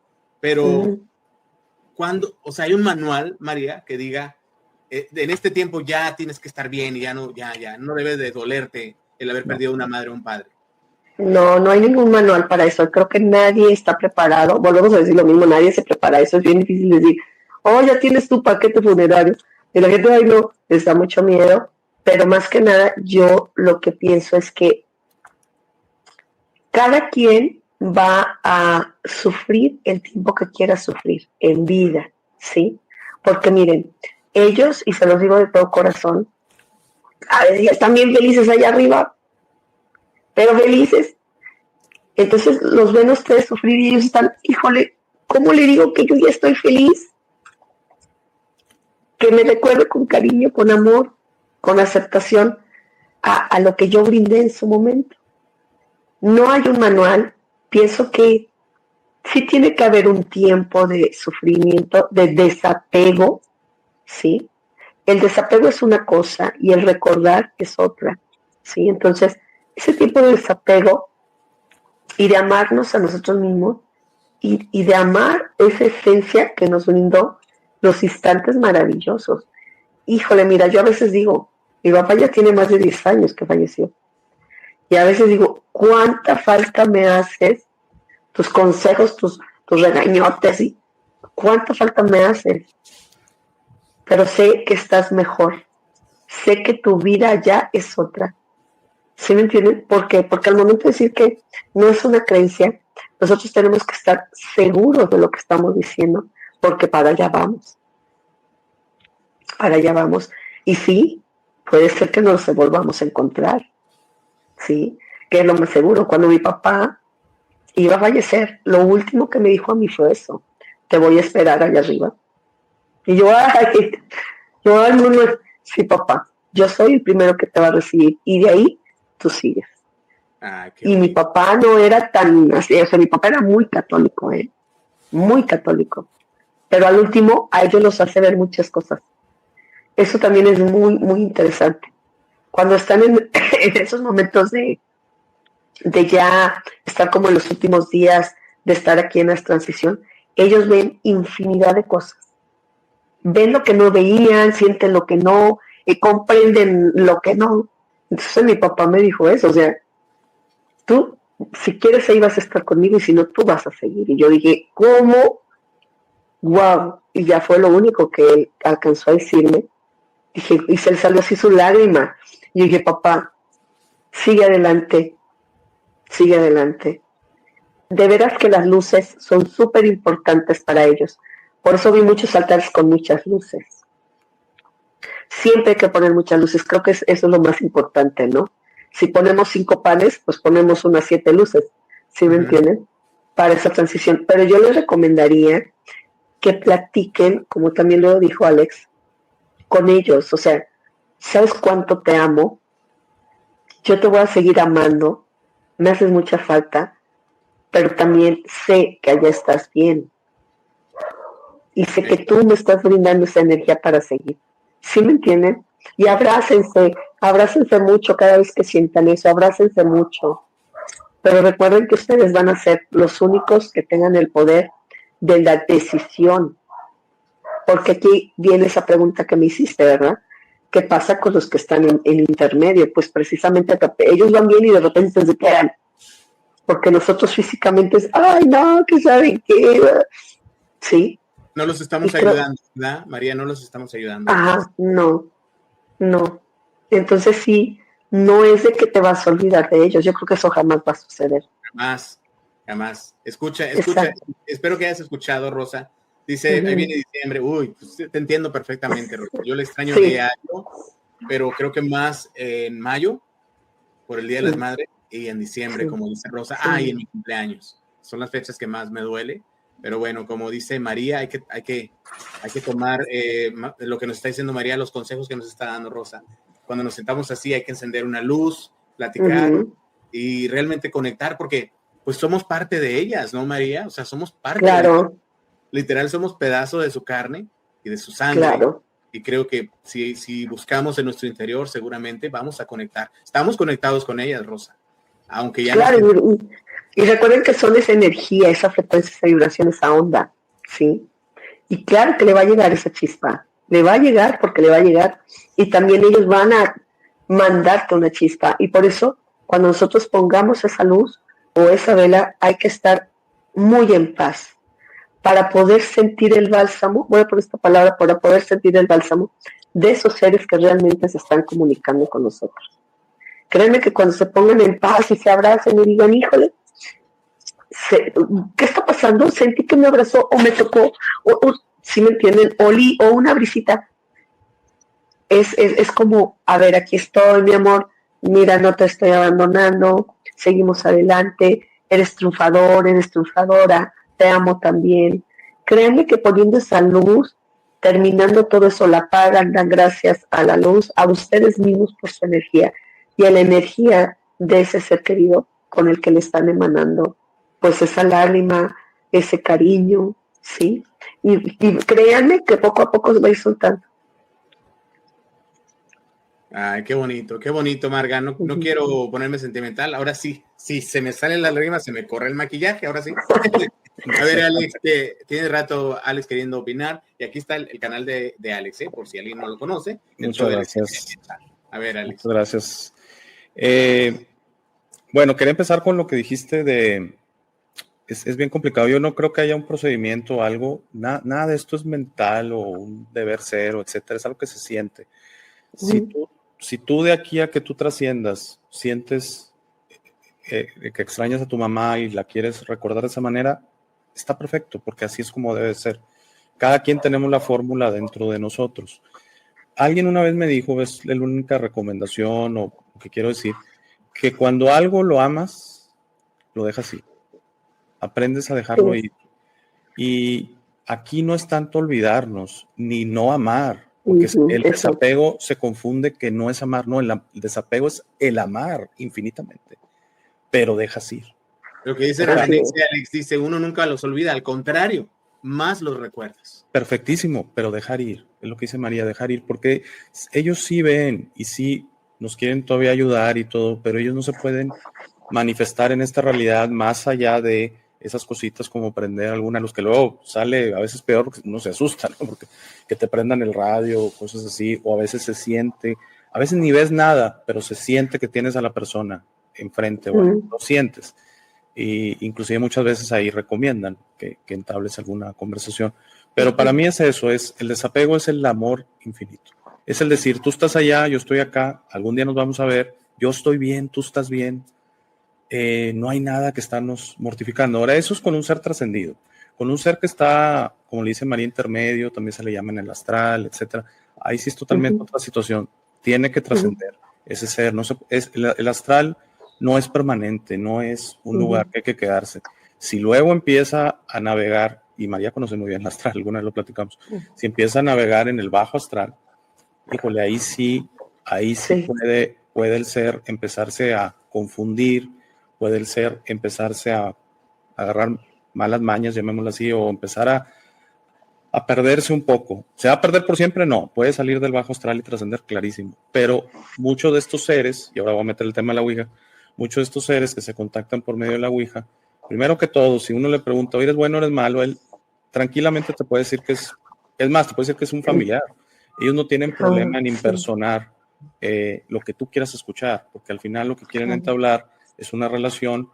Pero, ¿cuándo? O sea, hay un manual, María, que diga, en este tiempo ya tienes que estar bien y ya no debes de dolerte el haber perdido una madre o un padre. No hay ningún manual para eso. Creo que nadie está preparado. Volvemos a decir lo mismo, nadie se prepara. Eso es bien difícil decir, ya tienes tu paquete funerario. Y la gente, ay no, les da mucho miedo. Pero más que nada, yo lo que pienso es que cada quien va a sufrir el tiempo que quiera sufrir en vida, ¿sí? Porque miren, ellos, y se los digo de todo corazón, a veces ya están bien felices allá arriba, pero felices. Entonces los ven a ustedes sufrir y ellos están, híjole, ¿cómo le digo que yo ya estoy feliz? Que me recuerde con cariño, con amor, con aceptación a lo que yo brindé en su momento. No hay un manual. Pienso que sí tiene que haber un tiempo de sufrimiento, de desapego, ¿sí? El desapego es una cosa y el recordar es otra, ¿sí? Entonces, ese tipo de desapego y de amarnos a nosotros mismos y de amar esa esencia que nos brindó los instantes maravillosos. Híjole, mira, yo a veces digo, mi papá ya tiene más de 10 años que falleció. Y a veces digo, ¿cuánta falta me haces? Tus consejos, tus regañotes, y ¿cuánta falta me haces? Pero sé que estás mejor. Sé que tu vida ya es otra. ¿Sí me entienden? ¿Por qué? Porque al momento de decir que no es una creencia, nosotros tenemos que estar seguros de lo que estamos diciendo, porque para allá vamos. Para allá vamos. Y sí, puede ser que nos volvamos a encontrar. ¿Sí? Que es lo más seguro. Cuando mi papá iba a fallecer, lo último que me dijo a mí fue eso: te voy a esperar allá arriba. Y yo, sí, papá, yo soy el primero que te va a recibir, y de ahí tú sigues. Y mi papá no era tan así, o sea, mi papá era muy católico, muy católico, pero al último a ellos los hace ver muchas cosas. Eso también es muy, muy interesante. Cuando están en esos momentos de ya estar como en los últimos días, de estar aquí en la transición, ellos ven infinidad de cosas. Ven lo que no veían, sienten lo que no, comprenden lo que no. Entonces mi papá me dijo eso, o sea, tú, si quieres ahí vas a estar conmigo, y si no, tú vas a seguir. Y yo dije, ¿cómo? ¡Wow! Y ya fue lo único que él alcanzó a decirme. Dije, y se le salió así su lágrima. Y dije, papá, sigue adelante, sigue adelante. De veras que las luces son súper importantes para ellos. Por eso vi muchos altares con muchas luces. Siempre hay que poner muchas luces. Creo que eso es lo más importante, ¿no? Si ponemos 5 panes, pues ponemos unas 7 luces. ¿Sí me entienden? Para esa transición. Pero yo les recomendaría que platiquen, como también lo dijo Alex, con ellos. O sea, ¿sabes cuánto te amo? Yo te voy a seguir amando. Me haces mucha falta. Pero también sé que allá estás bien. Y sé que tú me estás brindando esa energía para seguir. ¿Sí me entienden? Y abrácense mucho cada vez que sientan eso, abrácense mucho. Pero recuerden que ustedes van a ser los únicos que tengan el poder de la decisión. Porque aquí viene esa pregunta que me hiciste, ¿verdad? ¿Qué pasa con los que están en intermedio? Pues precisamente ellos van bien y de repente se quedan. Porque nosotros físicamente es, ay, no, que saben qué. ¿Sí? No los estamos ayudando, ¿verdad? María, no los estamos ayudando. Ajá, no. Entonces sí, no es de que te vas a olvidar de ellos. Yo creo que eso jamás va a suceder. Jamás. Escucha. Espero que hayas escuchado, Rosa. Dice, ahí viene diciembre. Uy, pues te entiendo perfectamente, Rosa. Yo le extraño diario, pero creo que más en mayo, por el Día de las Madres, y en diciembre, como dice Rosa. Y en mi cumpleaños. Son las fechas que más me duele. Pero bueno, como dice María, hay que tomar lo que nos está diciendo María, los consejos que nos está dando Rosa. Cuando nos sentamos así, hay que encender una luz, platicar y realmente conectar, porque pues somos parte de ellas, ¿no, María? O sea, somos parte de ellas. Literal, somos pedazo de su carne y de su sangre. Claro. Y creo que si buscamos en nuestro interior, seguramente vamos a conectar. Estamos conectados con ellas, Rosa. Aunque ya no. Y recuerden que son esa energía, esa frecuencia, esa vibración, esa onda, ¿sí? Y claro que le va a llegar esa chispa. Le va a llegar porque le va a llegar. Y también ellos van a mandarte una chispa. Y por eso, cuando nosotros pongamos esa luz o esa vela, hay que estar muy en paz para poder sentir el bálsamo, voy a poner esta palabra, para poder sentir el bálsamo de esos seres que realmente se están comunicando con nosotros. Créanme que cuando se pongan en paz y se abracen y digan, híjole, ¿qué está pasando? Sentí que me abrazó o me tocó, o si me entienden, olí o una brisita. Es como, a ver, aquí estoy, mi amor, mira, no te estoy abandonando, seguimos adelante, eres triunfador, eres triunfadora, te amo también. Créanme que poniendo esa luz, terminando todo eso, la pagan, dan gracias a la luz, a ustedes mismos por su energía y a la energía de ese ser querido con el que le están emanando pues esa lágrima, ese cariño, ¿sí? Y créanme que poco a poco se va a ir soltando. Ay, qué bonito, Marga. No quiero ponerme sentimental. Ahora sí, se me salen las lágrimas, se me corre el maquillaje, ahora sí. A ver, Alex, tiene rato Alex queriendo opinar, y aquí está el canal de Alex, por si alguien no lo conoce. Muchas gracias. A ver, Alex. Muchas gracias. Bueno, quería empezar con lo que dijiste de... Es bien complicado. Yo no creo que haya un procedimiento o algo. Nada de esto es mental o un deber ser, o etcétera. Es algo que se siente. Si tú de aquí a que tú trasciendas sientes que extrañas a tu mamá y la quieres recordar de esa manera, está perfecto, porque así es como debe ser. Cada quien tenemos la fórmula dentro de nosotros. Alguien una vez me dijo, es la única recomendación o que quiero decir, que cuando algo lo amas, lo dejas ir. Aprendes a dejarlo ir. Y aquí no es tanto olvidarnos, ni no amar, porque el desapego se confunde que no es amar, no, el desapego es el amar infinitamente, pero dejas ir. Lo que dice Alex, dice, uno nunca los olvida, al contrario, más los recuerdas. Perfectísimo, pero dejar ir, es lo que dice María, dejar ir, porque ellos sí ven y sí nos quieren todavía ayudar y todo, pero ellos no se pueden manifestar en esta realidad más allá de esas cositas como prender alguna luz, que luego sale a veces peor porque uno se asusta, ¿no? Porque que te prendan el radio o cosas así, o a veces se siente, a veces ni ves nada, pero se siente que tienes a la persona enfrente, o lo sientes. y inclusive muchas veces ahí recomiendan que entables alguna conversación. Pero para mí es eso, el desapego es el amor infinito. Es el decir, tú estás allá, yo estoy acá, algún día nos vamos a ver, yo estoy bien, tú estás bien, no hay nada que estarnos mortificando. Ahora, eso es con un ser trascendido, con un ser que está, como le dice María, intermedio, también se le llama en el astral, etcétera. Ahí sí es totalmente otra situación, tiene que trascender ese ser. No el astral no es permanente, no es un lugar que hay que quedarse. Si luego empieza a navegar, y María conoce muy bien el astral, alguna vez lo platicamos, si empieza a navegar en el bajo astral, híjole, ahí sí puede el ser empezarse a confundir, puede el ser empezarse a agarrar malas mañas, llamémoslo así, o empezar a perderse un poco. ¿Se va a perder por siempre? No, puede salir del bajo astral y trascender, clarísimo. Pero muchos de estos seres, y ahora voy a meter el tema de la Ouija, muchos de estos seres que se contactan por medio de la Ouija, primero que todo, si uno le pregunta, ¿eres bueno o eres malo? Él tranquilamente te puede decir que es más, te puede decir que es un familiar. Ellos no tienen problema en impersonar lo que tú quieras escuchar, porque al final lo que quieren entablar es una relación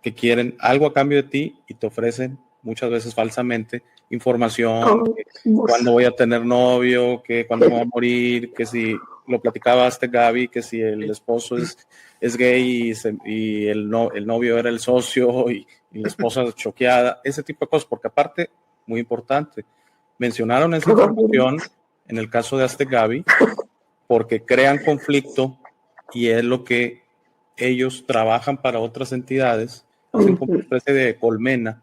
que quieren algo a cambio de ti y te ofrecen muchas veces falsamente información, cuándo voy a tener novio, que cuándo voy a morir, que si lo platicaba Gaby, que si el esposo es gay y el novio era el socio y la esposa choqueada, ese tipo de cosas, porque aparte, muy importante, mencionaron esa información en el caso de Gaby porque crean conflicto y es lo que ellos trabajan para otras entidades, hacen como una especie de colmena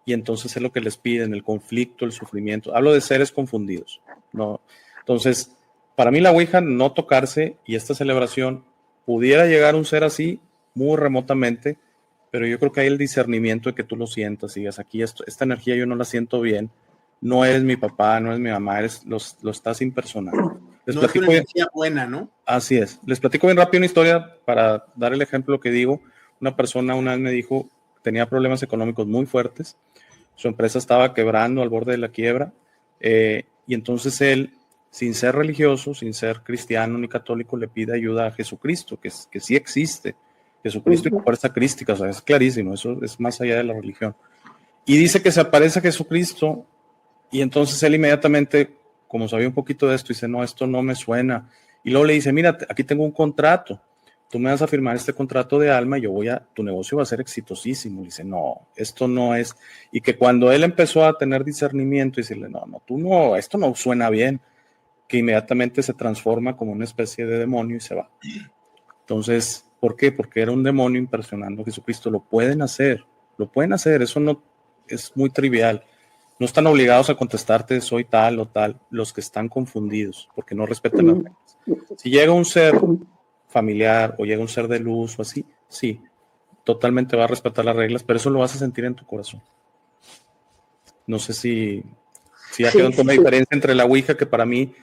y entonces es lo que les piden, el conflicto, el sufrimiento. Hablo de seres confundidos, ¿no? Entonces, para mí la Ouija no tocarse y esta celebración pudiera llegar a un ser así muy remotamente, pero yo creo que hay el discernimiento de que tú lo sientas y digas, aquí esta energía yo no la siento bien, no eres mi papá, no eres mi mamá, lo estás impersonando. No es una energía buena, ¿no? Así es. Les platico bien rápido una historia para dar el ejemplo que digo. Una persona una vez me dijo que tenía problemas económicos muy fuertes, su empresa estaba quebrando al borde de la quiebra, y entonces él, sin ser religioso, sin ser cristiano ni católico, le pide ayuda a Jesucristo, que sí existe, Jesucristo y la fuerza crística, o sea, es clarísimo, eso es más allá de la religión. Y dice que se aparece a Jesucristo, y entonces él inmediatamente, como sabía un poquito de esto, dice, no, esto no me suena. Y luego le dice, mira, aquí tengo un contrato, tú me vas a firmar este contrato de alma y tu negocio va a ser exitosísimo. Y dice, no, esto no es. Y que cuando él empezó a tener discernimiento y decirle, no, esto no suena bien, que inmediatamente se transforma como una especie de demonio y se va. Entonces, ¿por qué? Porque era un demonio impresionando a Jesucristo. Lo pueden hacer, eso no es muy trivial. No están obligados a contestarte soy tal o tal, los que están confundidos, porque no respetan las reglas. Si llega un ser familiar o llega un ser de luz o así, sí, totalmente va a respetar las reglas, pero eso lo vas a sentir en tu corazón. No sé si ya quedó una diferencia entre la Ouija, que para mí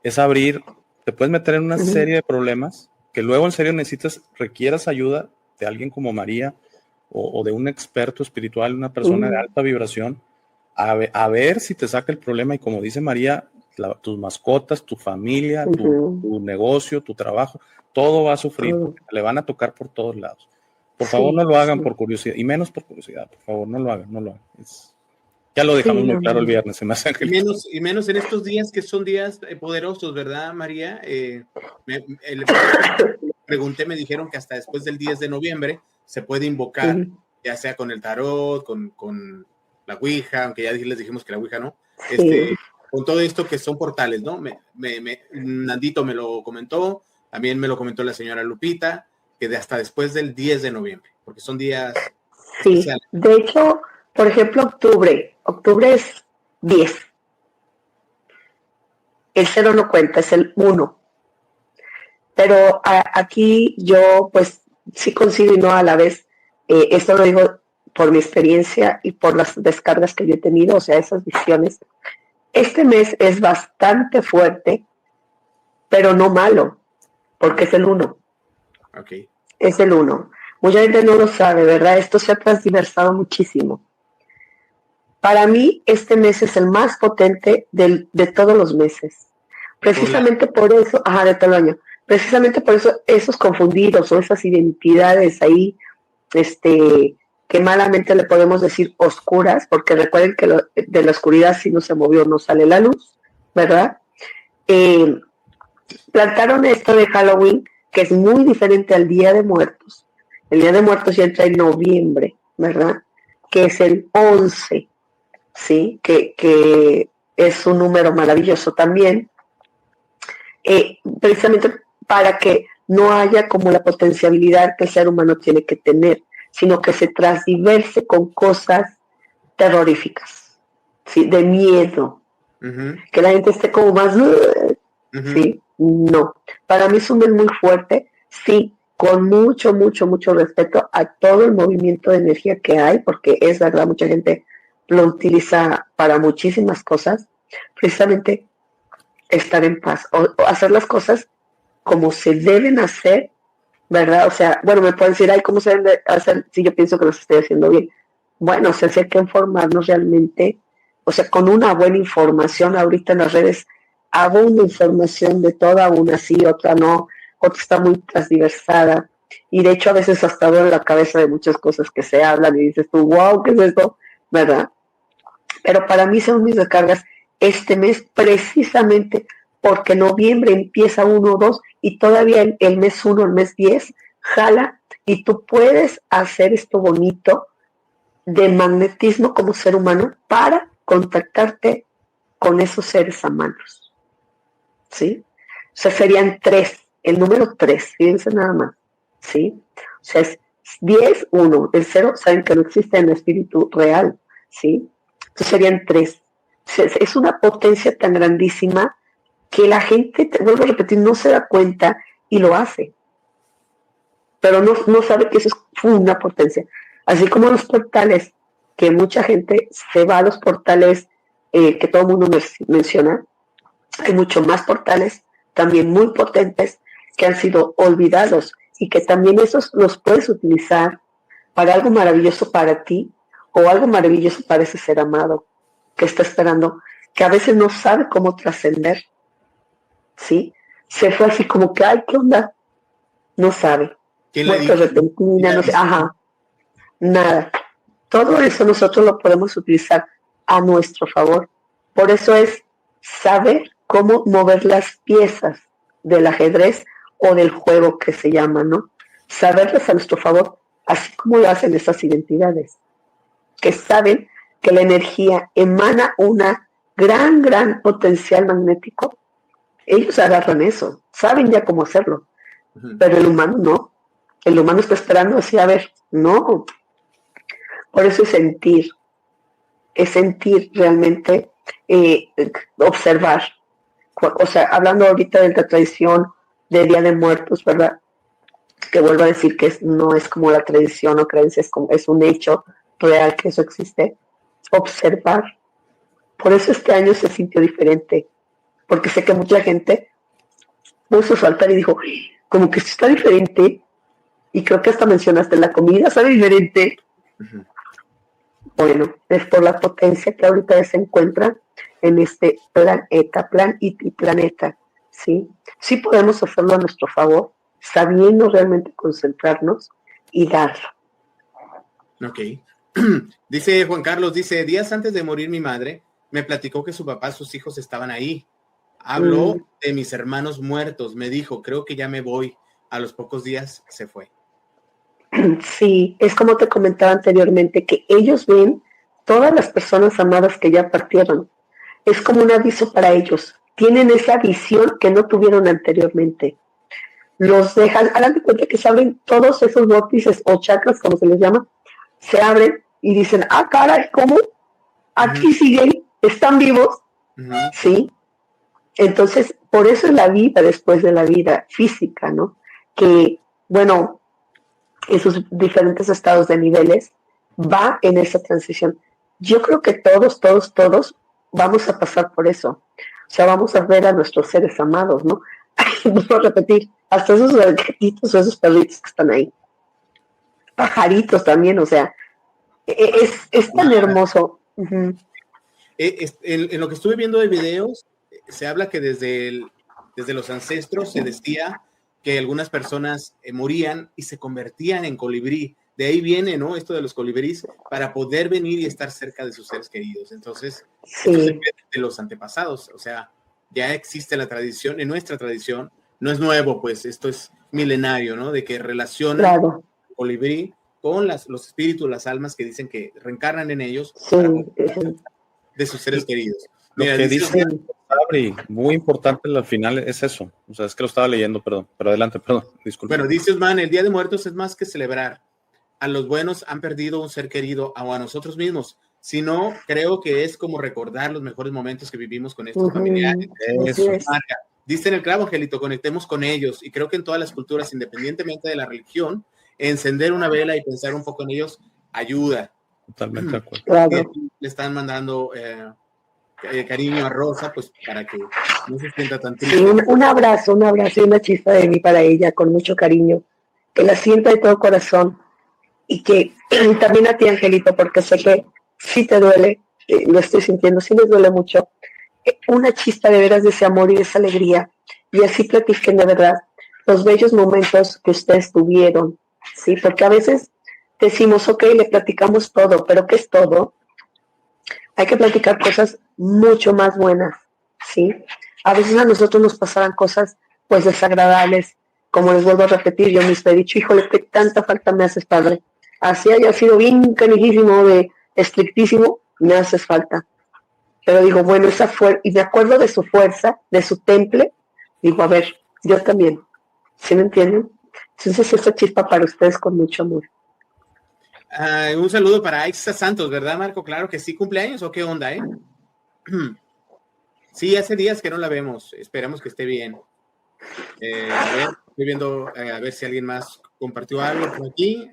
es abrir, te puedes meter en una serie de problemas que luego en serio requieras ayuda de alguien como María o de un experto espiritual, una persona de alta vibración, a ver si te saca el problema y como dice María, tus mascotas, tu familia, tu negocio, tu trabajo, todo va a sufrir, porque le van a tocar por todos lados. Por favor, no lo hagan por curiosidad, y menos por curiosidad, por favor, no lo hagan. Ya lo dejamos muy claro el viernes, se me hace y menos en estos días que son días poderosos, ¿verdad, María? Pregunté, me dijeron que hasta después del 10 de noviembre se puede invocar, ya sea con el tarot, con la Ouija, aunque ya les dijimos que la Ouija no, con todo esto que son portales, ¿no? Nandito me lo comentó, también me lo comentó la señora Lupita, que hasta después del 10 de noviembre, porque son días especiales. De hecho, por ejemplo, octubre es 10. El 0 no cuenta, es el 1. Pero aquí yo, pues, sí coincido y no a la vez. Esto lo digo por mi experiencia y por las descargas que yo he tenido, o sea, esas visiones. Este mes es bastante fuerte, pero no malo, porque es el 1. Okay. Es el 1. Mucha gente no lo sabe, ¿verdad? Esto se ha transversado muchísimo. Para mí, este mes es el más potente de todos los meses. Precisamente por eso, de todo el año. Precisamente por eso, esos confundidos o esas identidades ahí, que malamente le podemos decir oscuras, porque recuerden que de la oscuridad si no se movió no sale la luz, ¿verdad? Plantaron esto de Halloween, que es muy diferente al Día de Muertos. El Día de Muertos ya entra en noviembre, ¿verdad? Que es el 11, ¿sí? Que es un número maravilloso también, precisamente para que no haya como la potencialidad que el ser humano tiene que tener, sino que se transdiverse con cosas terroríficas, ¿sí? De miedo, que la gente esté como más, ¿sí? No, para mí es un mes muy fuerte, sí, con mucho, mucho, mucho respeto a todo el movimiento de energía que hay, porque es verdad, mucha gente lo utiliza para muchísimas cosas, precisamente estar en paz, o hacer las cosas como se deben hacer, ¿verdad? O sea, bueno, me pueden decir, ay, ¿cómo se deben hacer si yo pienso que los estoy haciendo bien? Bueno, o sea, sí hay que informarnos realmente, o sea, con una buena información. Ahorita en las redes hago una información de toda, una sí, otra no, otra está muy transversada, y de hecho a veces hasta duele la cabeza de muchas cosas que se hablan y dices tú, wow, ¿qué es esto? ¿Verdad? Pero para mí son mis recargas este mes precisamente porque noviembre empieza 1 o 2 y todavía el mes 1, el mes 10, jala y tú puedes hacer esto bonito de magnetismo como ser humano para contactarte con esos seres humanos, ¿sí? O sea, serían 3, el número 3, fíjense nada más, ¿sí? O sea, es 10, 1, el 0, saben que no existe en el espíritu real, ¿sí? Entonces serían 3. Es una potencia tan grandísima que la gente, te vuelvo a repetir, no se da cuenta y lo hace, pero no sabe que eso es una potencia. Así como los portales, que mucha gente se va a los portales que todo el mundo menciona, hay mucho más portales también muy potentes que han sido olvidados y que también esos los puedes utilizar para algo maravilloso para ti o algo maravilloso para ese ser amado que está esperando, que a veces no sabe cómo trascender, ¿sí? Se fue así como que, ay, ¿qué onda? No sabe. Muerte repentina, no sé, ajá, nada. Todo eso nosotros lo podemos utilizar a nuestro favor. Por eso es saber cómo mover las piezas del ajedrez o del juego que se llama, ¿no? Saberlas a nuestro favor, así como lo hacen esas identidades, que saben que la energía emana una gran potencial magnético. Ellos agarran eso, saben ya cómo hacerlo, pero el humano no. El humano está esperando así, a ver, no. Por eso es sentir realmente, observar. O sea, hablando ahorita de la tradición de Día de Muertos, ¿verdad? Que vuelvo a decir que no es como la tradición o creencia, es un hecho real que eso existe. Observar. Por eso este año se sintió diferente, porque sé que mucha gente puso su altar y dijo, como que esto está diferente, y creo que hasta mencionaste la comida, ¿sabe diferente? Bueno, es por la potencia que ahorita se encuentra en este planeta, ¿sí? Sí podemos hacerlo a nuestro favor, sabiendo realmente concentrarnos y darlo. Ok. Dice Juan Carlos, días antes de morir mi madre, me platicó que su papá y sus hijos estaban ahí. Habló de mis hermanos muertos, me dijo, creo que ya me voy. A los pocos días se fue. Sí, es como te comentaba anteriormente, que ellos ven todas las personas amadas que ya partieron. Es como un aviso para ellos. Tienen esa visión que no tuvieron anteriormente. Los dejan, hagan de cuenta que se abren todos esos vórtices o chakras, como se les llama, se abren y dicen, ah, caray, ¿cómo? Aquí siguen, están vivos, ¿sí? Entonces, por eso es la vida después de la vida física, ¿no? Que, bueno, en sus diferentes estados de niveles, va en esa transición. Yo creo que todos vamos a pasar por eso. O sea, vamos a ver a nuestros seres amados, ¿no? Vuelvo a repetir, hasta esos gatitos o esos perritos que están ahí. Pajaritos también, o sea, es tan hermoso. En lo que estuve viendo de videos, se habla que desde los ancestros se decía que algunas personas morían y se convertían en colibrí. de ahí viene, ¿no? Esto de los colibríes, para poder venir y estar cerca de sus seres queridos. Entonces, esto se viene de los antepasados, o sea, ya existe la tradición, en nuestra tradición, no es nuevo, pues esto es milenario, ¿no? De que relacionan el colibrí con los espíritus, las almas que dicen que reencarnan en ellos de sus seres queridos. Mira, lo que dice Sabri, muy importante al final es eso. O sea, es que lo estaba leyendo, perdón. Pero adelante, perdón, disculpe. Bueno, dice Osman, el Día de Muertos es más que celebrar. A los buenos han perdido un ser querido o a nosotros mismos. Si no, creo que es como recordar los mejores momentos que vivimos con estos familiares. Eso. Dice en el clavo, Angelito, conectemos con ellos. Y creo que en todas las culturas, independientemente de la religión, encender una vela y pensar un poco en ellos ayuda. Totalmente de acuerdo. Le están mandando cariño a Rosa, pues para que no se sienta tan triste. Sí, un abrazo y una chispa de mí para ella, con mucho cariño. Que la sienta de todo corazón. Y que también a ti, Angelito, porque sé que sí te duele, lo estoy sintiendo, sí les duele mucho. Una chispa de veras de ese amor y de esa alegría. Y así platiquen de verdad los bellos momentos que ustedes tuvieron, ¿sí? Porque a veces decimos, ok, le platicamos todo, pero ¿qué es todo? Hay que platicar cosas mucho más buenas, ¿sí? A veces a nosotros nos pasaban cosas, pues, desagradables, como les vuelvo a repetir, yo mismo he dicho, híjole, qué tanta falta me haces, padre. Así haya sido bien canijísimo, estrictísimo, me haces falta. Pero digo, bueno, y me acuerdo de su fuerza, de su temple, digo, a ver, yo también, ¿sí me entienden? Entonces esa chispa para ustedes con mucho amor. Un saludo para Aixa Santos, ¿verdad, Marco? Claro que sí, ¿cumpleaños o qué onda, Sí, hace días que no la vemos, esperamos que esté bien. A ver, estoy viendo, a ver si alguien más compartió algo por aquí.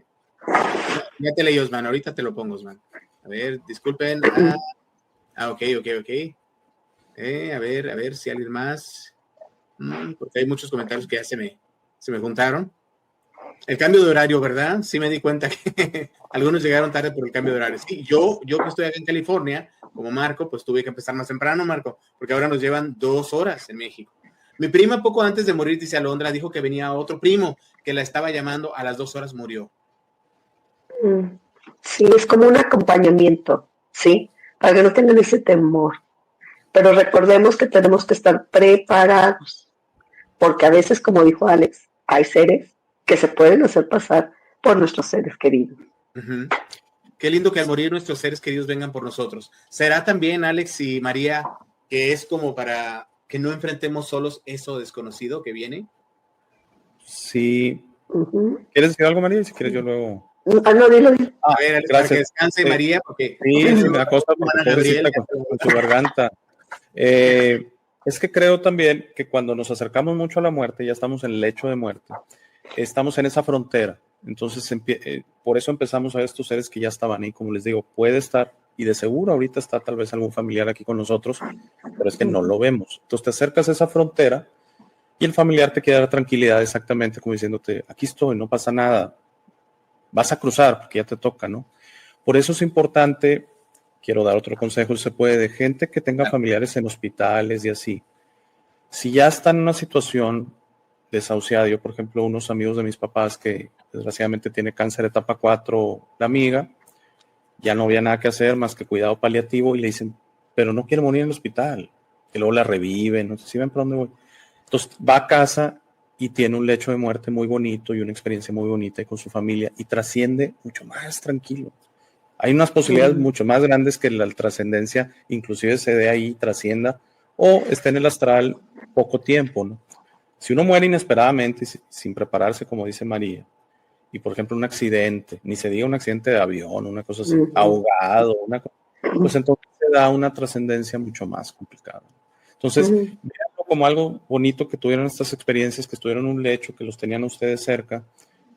Ya te leí, Osman, ahorita te lo pongo, Osman. A ver, disculpen. Ok. A ver si alguien más. Porque hay muchos comentarios que ya se me juntaron. El cambio de horario, ¿verdad? Sí me di cuenta que algunos llegaron tarde por el cambio de horario. Sí, yo que estoy acá en California, como Marco, pues tuve que empezar más temprano, Marco, porque ahora nos llevan 2 horas en México. Mi prima, poco antes de morir, dice Alondra, dijo que venía otro primo que la estaba llamando, a las 2 horas murió. Sí, es como un acompañamiento, ¿sí? Para que no tengan ese temor. Pero recordemos que tenemos que estar preparados, porque a veces, como dijo Alex, hay seres que se pueden hacer pasar por nuestros seres queridos. Qué lindo que al morir nuestros seres queridos vengan por nosotros. ¿Será también, Alex y María, que es como para que no enfrentemos solos eso desconocido que viene? Sí. ¿Quieres decir algo, María? Si quieres yo luego... No, dilo. A ver, Alex, para que descanse María, porque... Sí, me acosta pobrecita con su garganta. Es que creo también que cuando nos acercamos mucho a la muerte, ya estamos en el lecho de muerte, estamos en esa frontera. Entonces, por eso empezamos a ver estos seres que ya estaban ahí, como les digo, puede estar, y de seguro ahorita está tal vez algún familiar aquí con nosotros, pero es que no lo vemos. Entonces te acercas a esa frontera y el familiar te quiere dar tranquilidad, exactamente como diciéndote, aquí estoy, no pasa nada, vas a cruzar porque ya te toca, ¿no? Por eso es importante, quiero dar otro consejo, si se puede, de gente que tenga familiares en hospitales y así. Si ya están en una situación desahuciada, yo por ejemplo, unos amigos de mis papás que desgraciadamente tiene cáncer etapa 4, la amiga, ya no había nada que hacer más que cuidado paliativo y le dicen, pero no quiere morir en el hospital, que luego la reviven, no sé si ven por dónde voy. Entonces va a casa y tiene un lecho de muerte muy bonito y una experiencia muy bonita con su familia y trasciende mucho más tranquilo. Hay unas posibilidades mucho más grandes que la trascendencia, inclusive se dé ahí, trascienda, o esté en el astral poco tiempo, ¿no? Si uno muere inesperadamente, sin prepararse, como dice María, y por ejemplo un accidente, ni se diga un accidente de avión, una cosa así, ahogado, pues entonces se da una trascendencia mucho más complicada. Entonces, veanlo como algo bonito que tuvieron estas experiencias, que estuvieron en un lecho, que los tenían ustedes cerca,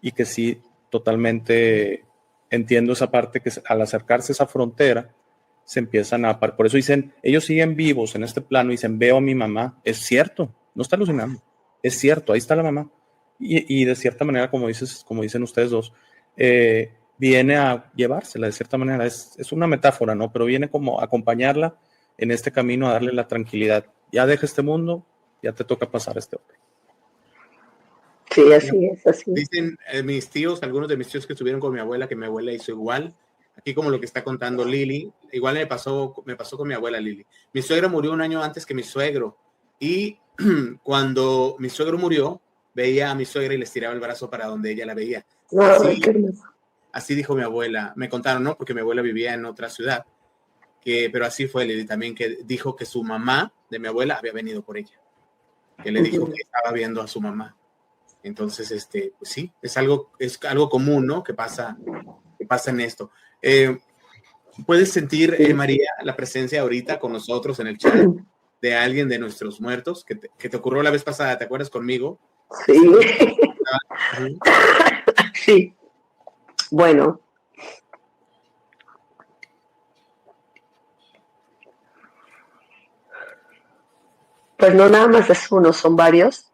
y que sí, totalmente entiendo esa parte, que al acercarse a esa frontera, se empiezan a... Por eso dicen, ellos siguen vivos en este plano, y dicen, veo a mi mamá. Es cierto, no está alucinando. Es cierto, ahí está la mamá. Y de cierta manera, como dicen ustedes dos, viene a llevársela, de cierta manera. Es una metáfora, ¿no? Pero viene como a acompañarla en este camino, a darle la tranquilidad. Ya deja este mundo, ya te toca pasar este otro. Sí, así es, así. Dicen mis tíos, algunos de mis tíos que estuvieron con mi abuela, que mi abuela hizo igual. Aquí como lo que está contando Lili, igual me pasó con mi abuela Lili. Mi suegra murió un año antes que mi suegro. Y cuando mi suegro murió, veía a mi suegra y les tiraba el brazo para donde ella la veía. Así dijo mi abuela. Me contaron, ¿no? Porque mi abuela vivía en otra ciudad. Pero así fue Lili también, que dijo que su mamá de mi abuela había venido por ella. Que le dijo que estaba viendo a su mamá. Entonces, pues sí, es algo común, ¿no? Que pasa en esto. ¿Puedes sentir, María, la presencia ahorita con nosotros en el chat de alguien de nuestros muertos que te ocurrió la vez pasada? ¿Te acuerdas conmigo? Sí. Sí. Bueno. Pues no nada más es uno, son varios.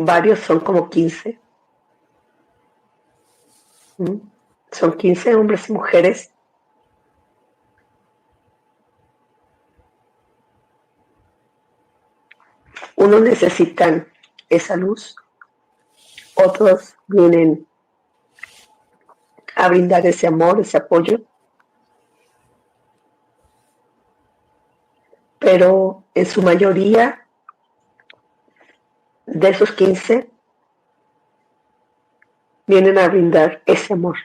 Varios, son como 15. Son 15 hombres y mujeres. Unos necesitan esa luz, otros vienen a brindar ese amor, ese apoyo. Pero en su mayoría, de esos 15, vienen a brindar ese amor.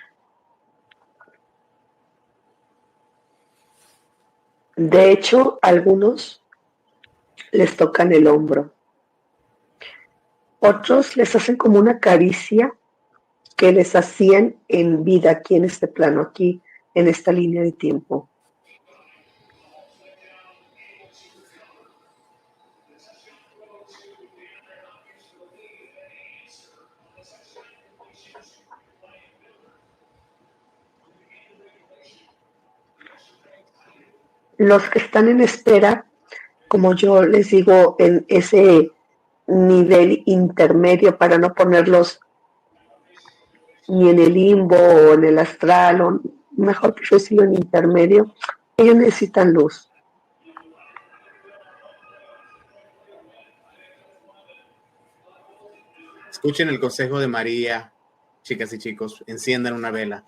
De hecho, algunos les tocan el hombro. Otros les hacen como una caricia que les hacían en vida aquí en este plano, aquí en esta línea de tiempo. Los que están en espera, como yo les digo, en ese nivel intermedio, para no ponerlos ni en el limbo o en el astral, o mejor que yo decirlo en intermedio, ellos necesitan luz. Escuchen el consejo de María, chicas y chicos, enciendan una vela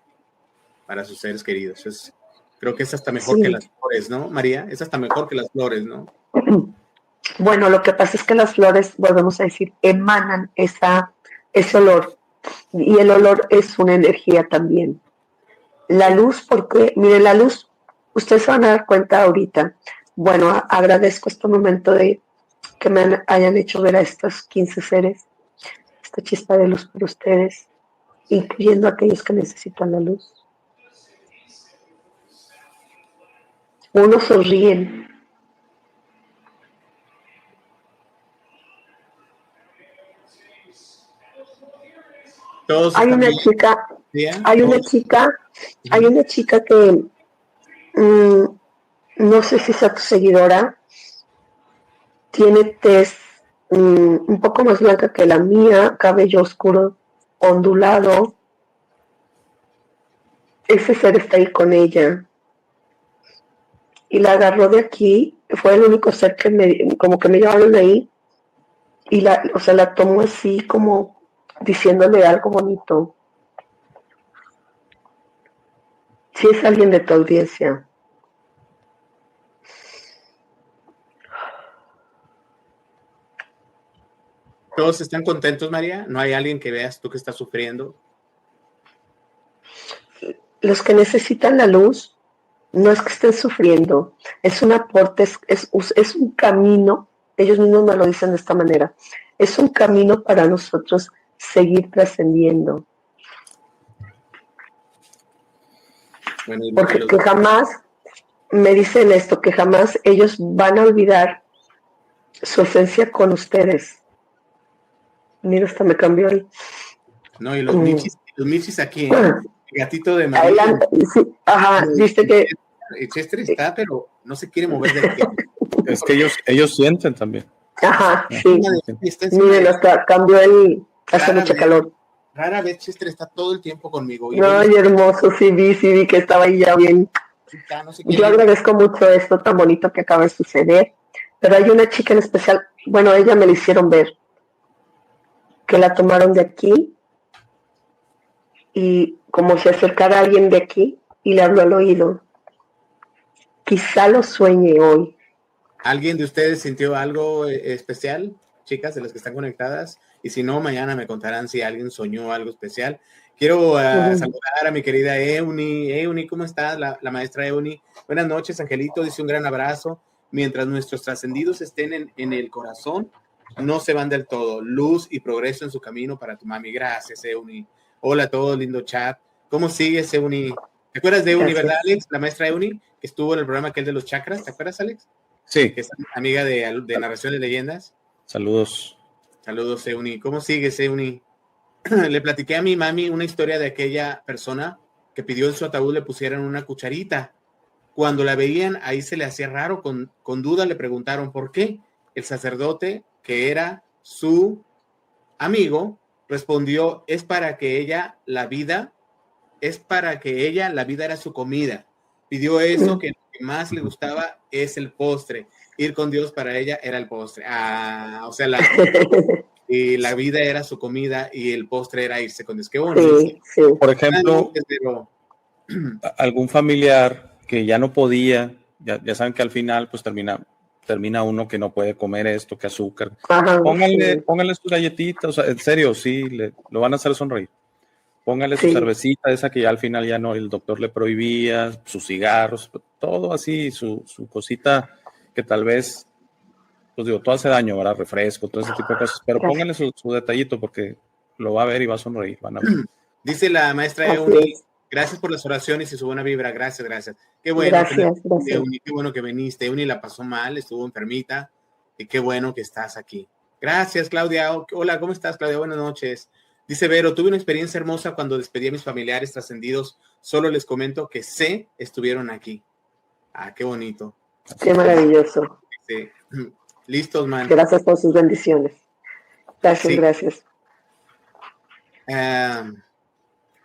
para sus seres queridos. Creo que es hasta mejor que las flores, ¿no, María? Es hasta mejor que las flores, ¿no? Bueno, lo que pasa es que las flores, volvemos a decir, emanan ese olor. Y el olor es una energía también. La luz, porque, miren, la luz, ustedes se van a dar cuenta ahorita. Bueno, agradezco este momento de que me hayan hecho ver a estos 15 seres, esta chispa de luz para ustedes, incluyendo a aquellos que necesitan la luz. Unos sonríen. Hay una chica que no sé si sea tu seguidora, tiene tez un poco más blanca que la mía, cabello oscuro, ondulado. Ese ser está ahí con ella. Y la agarró de aquí, fue el único ser que como que me llevaron ahí, y la tomó así como diciéndole algo bonito. Si es alguien de tu audiencia. ¿Todos están contentos, María? ¿No hay alguien que veas tú que está sufriendo? Los que necesitan la luz, no es que estén sufriendo, es un aporte, es un camino, ellos mismos me lo dicen de esta manera, es un camino para nosotros seguir trascendiendo. Bueno, porque que jamás, me dicen esto, que jamás ellos van a olvidar su esencia con ustedes. Mira, hasta me cambió el... No, y los michis aquí, el gatito de María. Sí, ajá, viste que... Chester está, pero no se quiere mover de aquí. Es que ellos sienten también. Ajá, sí. Miren, hasta cambió hace mucho calor. Rara vez Chester está todo el tiempo conmigo. Ay, hermoso, sí vi que estaba ahí ya bien. Yo agradezco mucho esto tan bonito que acaba de suceder, pero hay una chica en especial, bueno, ella me la hicieron ver, que la tomaron de aquí y como se acercara a alguien de aquí y le habló al oído. Quizá lo sueñe hoy. ¿Alguien de ustedes sintió algo especial, chicas, de las que están conectadas? Y si no, mañana me contarán si alguien soñó algo especial. Quiero saludar a mi querida Euni. Euni, ¿cómo estás? La maestra Euni. Buenas noches, Angelito. Dice un gran abrazo. Mientras nuestros trascendidos estén en el corazón, no se van del todo. Luz y progreso en su camino para tu mami. Gracias, Euni. Hola a todos, lindo chat. ¿Cómo sigues, Euni? ¿Te acuerdas de Euni, verdad, Alex? La maestra Euni, que estuvo en el programa aquel de los chakras. ¿Te acuerdas, Alex? Sí. Que es amiga de Narración de Leyendas. Saludos. Saludos, Euni. ¿Cómo sigues, Euni? Le platiqué a mi mami una historia de aquella persona que pidió en su ataúd le pusieran una cucharita. Cuando la veían, ahí se le hacía raro, con duda le preguntaron por qué. El sacerdote, que era su amigo, respondió, es para que ella, la vida era su comida. Pidió eso, que lo que más le gustaba es el postre. Ir con Dios para ella era el postre. O sea, y la vida era su comida y el postre era irse con Dios. Qué bonito. Sí, sí. Por ejemplo, algún familiar que ya no podía, ya saben que al final pues termina uno que no puede comer esto, que azúcar. Ajá, pónganle sus galletitas, o sea, en serio, sí, lo van a hacer sonreír. Póngale su cervecita, esa que ya al final ya no, el doctor le prohibía, sus cigarros, todo así, su cosita que tal vez, pues digo, todo hace daño, ¿verdad? Refresco, todo ese tipo de cosas, pero pónganle su detallito porque lo va a ver y va a sonreír. Van a ver. Dice la maestra Euni, gracias por las oraciones y su buena vibra, gracias. Qué bueno, gracias. Euni, qué bueno que viniste. Euni la pasó mal, estuvo enfermita y qué bueno que estás aquí. Gracias, Claudia. Hola, ¿cómo estás, Claudia? Buenas noches. Dice Vero, tuve una experiencia hermosa cuando despedí a mis familiares trascendidos. Solo les comento que estuvieron aquí. Qué bonito. Qué maravilloso. Sí. Listos, man. Gracias por sus bendiciones. Gracias.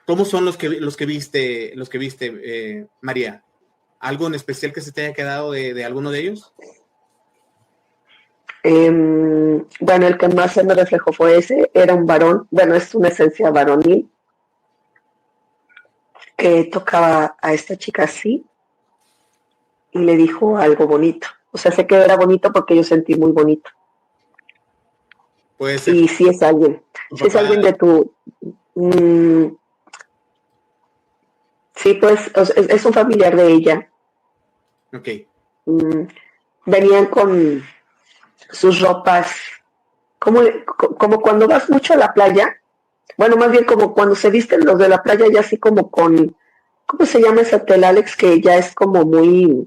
¿Cómo son los que viste, María? ¿Algo en especial que se te haya quedado de alguno de ellos? Bueno, el que más se me reflejó fue ese, era un varón, bueno, es una esencia varonil, que tocaba a esta chica así y le dijo algo bonito. O sea, sé que era bonito porque yo sentí muy bonito. Puede ser. Y sí es alguien, es alguien de tu... sí, pues es un familiar de ella. Ok. Venían con sus ropas, como cuando vas mucho a la playa, bueno, más bien como cuando se visten los de la playa ya así como con, ¿cómo se llama esa tela, Alex? Que ya es como muy,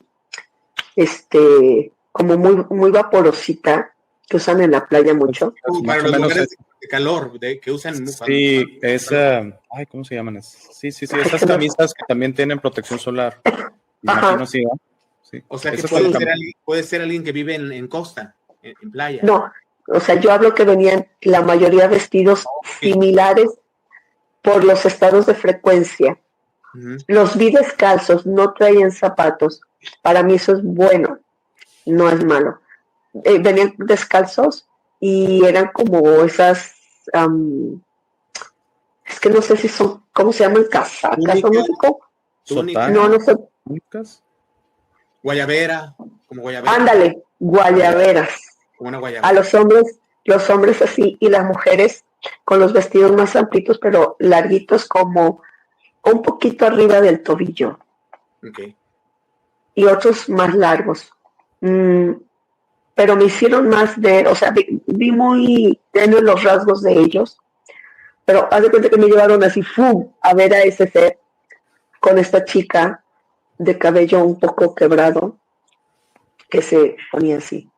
como muy vaporosita, que usan en la playa mucho. Para los lugares de calor, que usan. Sí, ¿cómo se llaman? Sí, esas camisas que también tienen protección solar. Imagino, sí, ¿no? Sí. O sea, que puede ser alguien que vive en costa, en playa. No, o sea, yo hablo que venían la mayoría vestidos similares por los estados de frecuencia. Los vi descalzos, no traían zapatos. Para mí eso es bueno, no es malo. Venían descalzos y eran como esas, es que no sé si son, ¿cómo se llaman? Casacas o no sé cómo. No sé. Guayabera, como guayabera. Ándale, guayaberas. Como una guayabera. A los hombres así y las mujeres con los vestidos más amplitos, pero larguitos como un poquito arriba del tobillo. Okay. Y otros más largos. Pero me hicieron más o sea, vi muy tenues los rasgos de ellos, pero haz de cuenta que me llevaron así, a ver a ese ser con esta chica de cabello un poco quebrado, que se ponía así.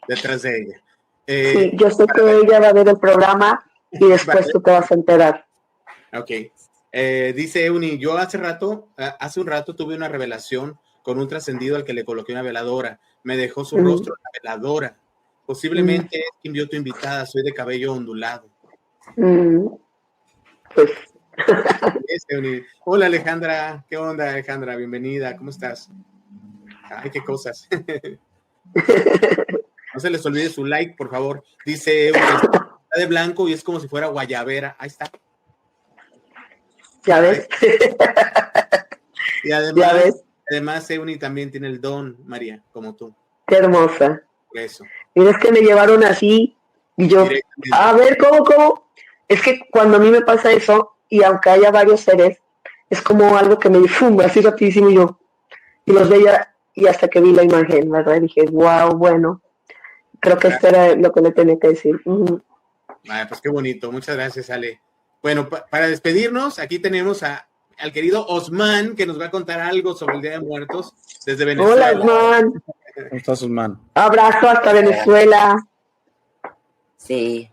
Detrás de ella. Sí, yo sé que ella va a ver el programa y después tú te vas a enterar. Ok. Dice Euni, yo hace un rato tuve una revelación con un trascendido al que le coloqué una veladora. Me dejó su rostro en la veladora. Posiblemente es quien vio tu invitada. Soy de cabello ondulado. Pues. Hola, Alejandra. ¿Qué onda, Alejandra? Bienvenida. ¿Cómo estás? Ay, qué cosas. No se les olvide su like, por favor. Dice, está de blanco y es como si fuera guayabera. Ahí está. ¿Ya ves? Y además Euni también tiene el don, María, como tú. Qué hermosa. Eso. Mira, es que me llevaron así y yo, a ver, ¿cómo? Es que cuando a mí me pasa eso, y aunque haya varios seres, es como algo que me fuma así rapidísimo y los veía, y hasta que vi la imagen, ¿verdad? Y dije, wow, bueno, creo que esto era lo que le tenía que decir. Pues qué bonito, muchas gracias, Ale. Bueno, para despedirnos, aquí tenemos al querido Osman, que nos va a contar algo sobre el Día de Muertos desde Venezuela. Hola, Osman. ¿Cómo estás, Osman? Abrazo hasta Venezuela. Sí.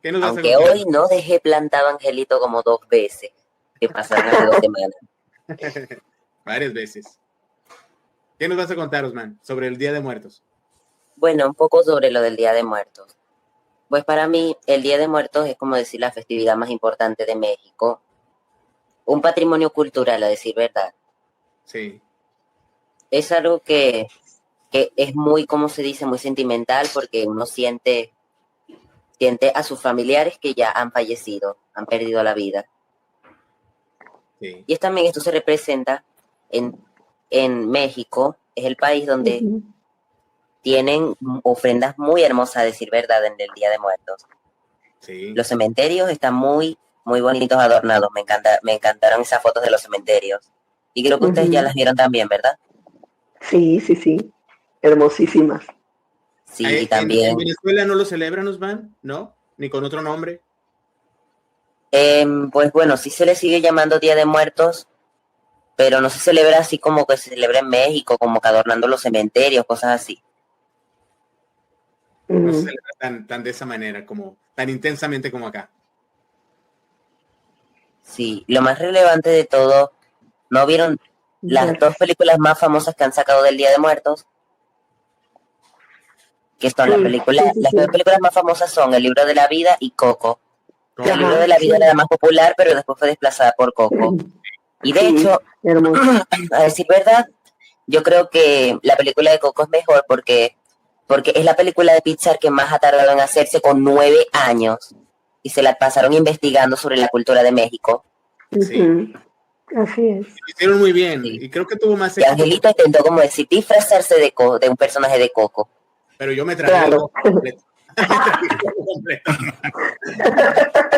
¿Qué nos vas Aunque hoy no dejé plantado a Angelito como 2 veces, que pasaron hace 2 semanas. Varias veces. ¿Qué nos vas a contar, Osman, sobre el Día de Muertos? Bueno, un poco sobre lo del Día de Muertos. Pues para mí, el Día de Muertos es como decir la festividad más importante de México. Un patrimonio cultural, a decir verdad. Sí. Es algo que es muy, como se dice, muy sentimental, porque uno siente a sus familiares que ya han fallecido, han perdido la vida. Sí. Y también esto se representa en México, es el país donde tienen ofrendas muy hermosas, a decir verdad, en el Día de Muertos. Sí. Los cementerios están muy, muy bonitos, adornados. Me encantaron esas fotos de los cementerios. Y creo que ustedes ya las vieron también, ¿verdad? Sí, sí, sí. Hermosísimas. Sí, y también. ¿En Venezuela no lo celebran, Osman? ¿No? ¿Ni con otro nombre? Pues bueno, sí se le sigue llamando Día de Muertos, pero no se celebra así como que se celebra en México, como que adornando los cementerios, cosas así. No se celebra tan de esa manera, tan intensamente como acá. Sí, lo más relevante de todo, ¿no vieron las 2 películas más famosas que han sacado del Día de Muertos? Que son las dos películas más famosas son El Libro de la Vida y Coco. El Libro de la Vida era la más popular, pero después fue desplazada por Coco. Y de hecho, a decir verdad, yo creo que la película de Coco es mejor porque es la película de Pixar que más ha tardado en hacerse, con 9 años. Y se la pasaron investigando sobre la cultura de México. Sí. Así es. Lo hicieron muy bien. Sí. Y creo que tuvo más éxito. Y Angelito intentó, como decir, disfrazarse de un personaje de Coco. Pero yo me traje el completo.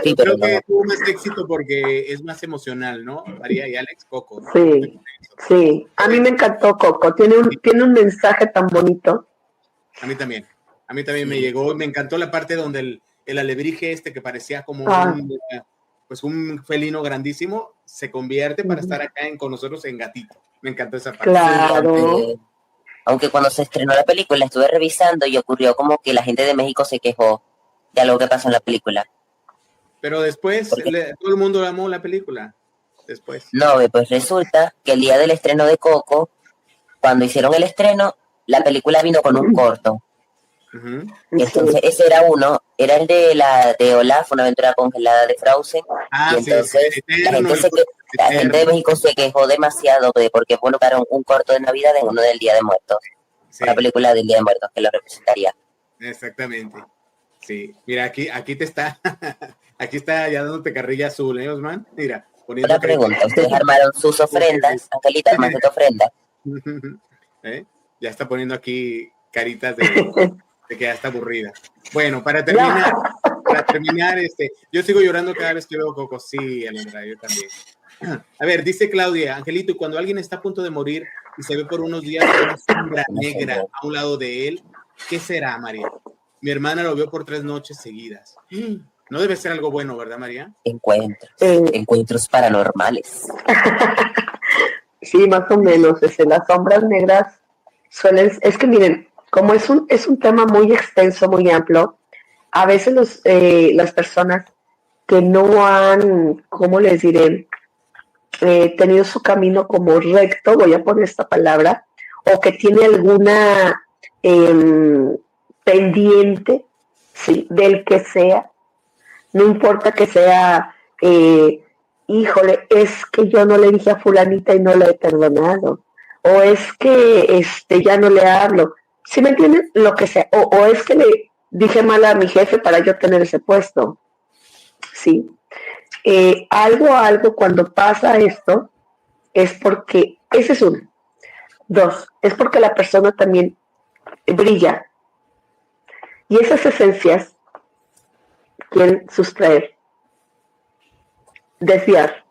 Sí, creo que tuvo más éxito porque es más emocional, ¿no? María y Alex, Coco. Sí, sí. A mí me encantó Coco. Tiene un mensaje tan bonito. A mí también me llegó. Me encantó la parte donde el alebrije que parecía como un felino grandísimo, se convierte para estar acá con nosotros en gatito. Me encantó esa parte. Claro. Sí, aunque cuando se estrenó la película estuve revisando y ocurrió como que la gente de México se quejó de algo que pasó en la película. Pero después todo el mundo amó la película. Después. No, pues resulta que el día del estreno de Coco, cuando hicieron el estreno, la película vino con un corto. Entonces ese era el de Olaf, una aventura congelada de Frozen. Y entonces la gente de México se quejó demasiado porque colocaron un corto de Navidad en uno del Día de Muertos. Una película del Día de Muertos que lo representaría. Exactamente. Sí, mira, aquí te está, aquí está ya dándote carrilla azul, ¿eh, Osman? Mira, poniendo. Una pregunta, ¿ustedes armaron sus ofrendas? Angelita, ¿armaste tu ofrenda? Ya está poniendo aquí caritas de que ya está aburrida. Bueno, para terminar, yo sigo llorando cada vez que veo Coco. Sí, Alondra, yo también. A ver, dice Claudia, Angelito, y cuando alguien está a punto de morir y se ve por unos días una sombra negra a un lado de él, ¿qué será, María? Mi hermana lo vio por 3 noches seguidas. No debe ser algo bueno, ¿verdad, María? Encuentros paranormales. Sí, más o menos. Las sombras negras es que miren, como es un tema muy extenso, muy amplio, a veces las personas que no han, ¿cómo les diré? Tenido su camino como recto, voy a poner esta palabra, o que tiene alguna pendiente, ¿sí? Del que sea, no importa que sea, híjole, es que yo no le dije a fulanita y no la he perdonado, o es que ya no le hablo. ¿Sí me entienden? Lo que sea. O es que le dije mal a mi jefe para yo tener ese puesto. Sí. Algo, cuando pasa esto, es porque, ese es uno. Dos, es porque la persona también brilla. Y esas esencias quieren sustraer, desviar.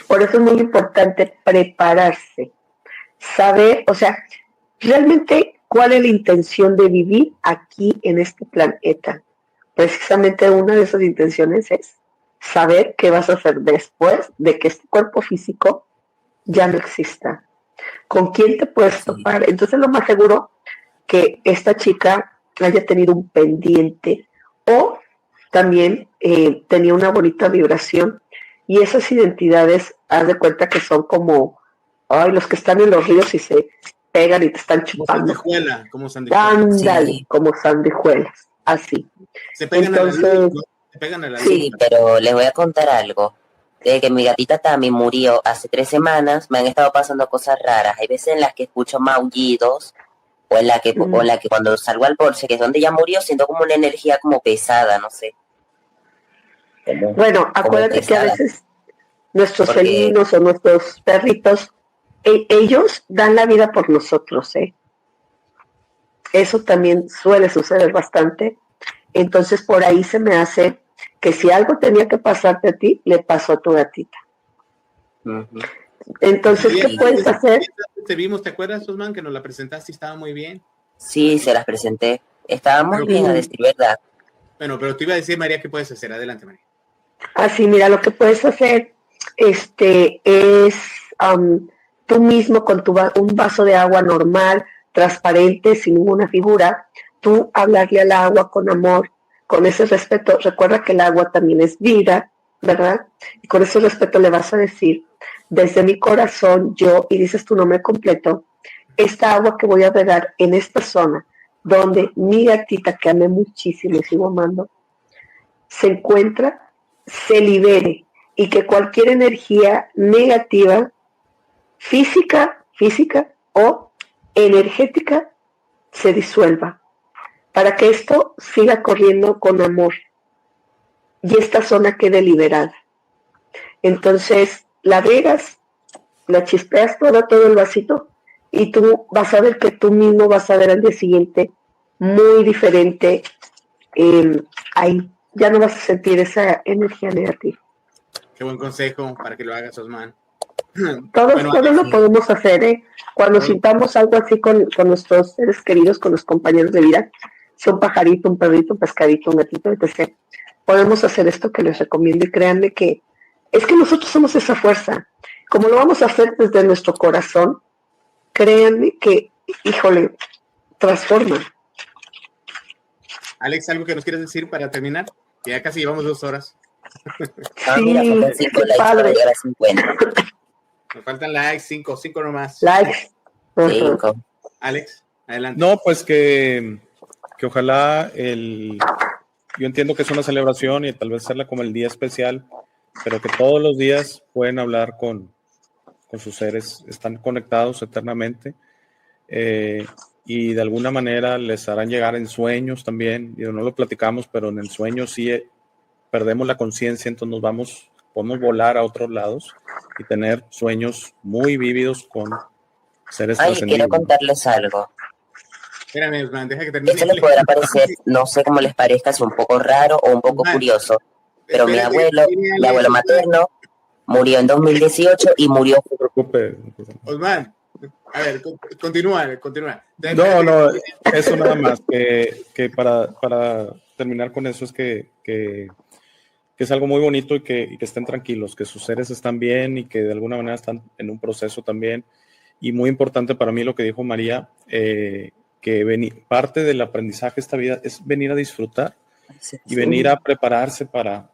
Por eso es muy importante prepararse, saber, o sea, realmente cuál es la intención de vivir aquí en este planeta. Precisamente una de esas intenciones es saber qué vas a hacer después de que este cuerpo físico ya no exista. ¿Con quién te puedes topar? Entonces lo más seguro que esta chica haya tenido un pendiente o también tenía una bonita vibración y esas identidades, haz de cuenta que son como los que están en los ríos y se pegan y te están chupando. Como sandijuela. Ándale, sí. Como sandijuelas, así. Se pegan. Entonces, a la luz, ¿no? Se pegan a la luz. Sí, pero les voy a contar algo. Desde que mi gatita Tami murió hace 3 semanas, me han estado pasando cosas raras. Hay veces en las que escucho maullidos, o en la que cuando salgo al porche, que es donde ella murió, siento como una energía como pesada, no sé. Bueno, acuérdate que a veces nuestros felinos o nuestros perritos, ellos dan la vida por nosotros, ¿eh? Eso también suele suceder bastante. Entonces, por ahí se me hace que si algo tenía que pasarte a ti, le pasó a tu gatita. Uh-huh. Entonces, sí, ¿qué puedes hacer? Te vimos, ¿te acuerdas, Osman, que nos la presentaste y estaba muy bien? Sí, se las presenté. Estaba muy bien, a decir verdad. Bueno, pero te iba a decir, María, ¿qué puedes hacer? Adelante, María. Así, mira, lo que puedes hacer es tú mismo con un vaso de agua normal, transparente, sin ninguna figura, tú hablarle al agua con amor, con ese respeto. Recuerda que el agua también es vida, ¿verdad? Y con ese respeto le vas a decir, desde mi corazón, yo, y dices tu nombre completo, esta agua que voy a regar en esta zona, donde mi gatita, que amé muchísimo y sigo amando, se encuentra, se libere, y que cualquier energía negativa, física o energética, se disuelva, para que esto siga corriendo con amor y esta zona quede liberada. Entonces, la regas, la chispeas todo el vasito y tú vas a ver que tú mismo vas a ver al día siguiente muy diferente. Ahí ya no vas a sentir esa energía negativa. Qué buen consejo para que lo hagas, Osman. Todos lo podemos hacer, ¿eh? Cuando sintamos algo así con nuestros seres queridos, con los compañeros de vida, sea un pajarito, un perrito, un pescadito, un gatito, etc. Podemos hacer esto que les recomiendo y créanme que es que nosotros somos esa fuerza. Como lo vamos a hacer desde nuestro corazón, créanme que, híjole, transforma. Alex, ¿algo que nos quieres decir para terminar? Que ya casi llevamos 2 horas. Mira, faltan 5 likes para llegar a 50. Nos faltan likes, 5 nomás. Likes. 5. Alex, adelante. No, pues que ojalá yo entiendo que es una celebración y tal vez hacerla como el día especial, pero que todos los días pueden hablar con sus seres, están conectados eternamente y de alguna manera les harán llegar en sueños también. No lo platicamos, pero en el sueño sí perdemos la conciencia, entonces podemos volar a otros lados y tener sueños muy vívidos con seres trascendidos. Quiero contarles algo. Espérame, Osman, deja que termine. Esto les podrá parecer, no sé cómo les parezca, es un poco raro o un poco curioso, pero mi abuelo materno murió en 2018 y murió. No se preocupe. Osman, a ver, continúa. No, eso nada más, que para terminar con eso es que es algo muy bonito y que estén tranquilos, que sus seres están bien y que de alguna manera están en un proceso también. Y muy importante para mí lo que dijo María, que parte del aprendizaje de esta vida es venir a disfrutar y venir a prepararse para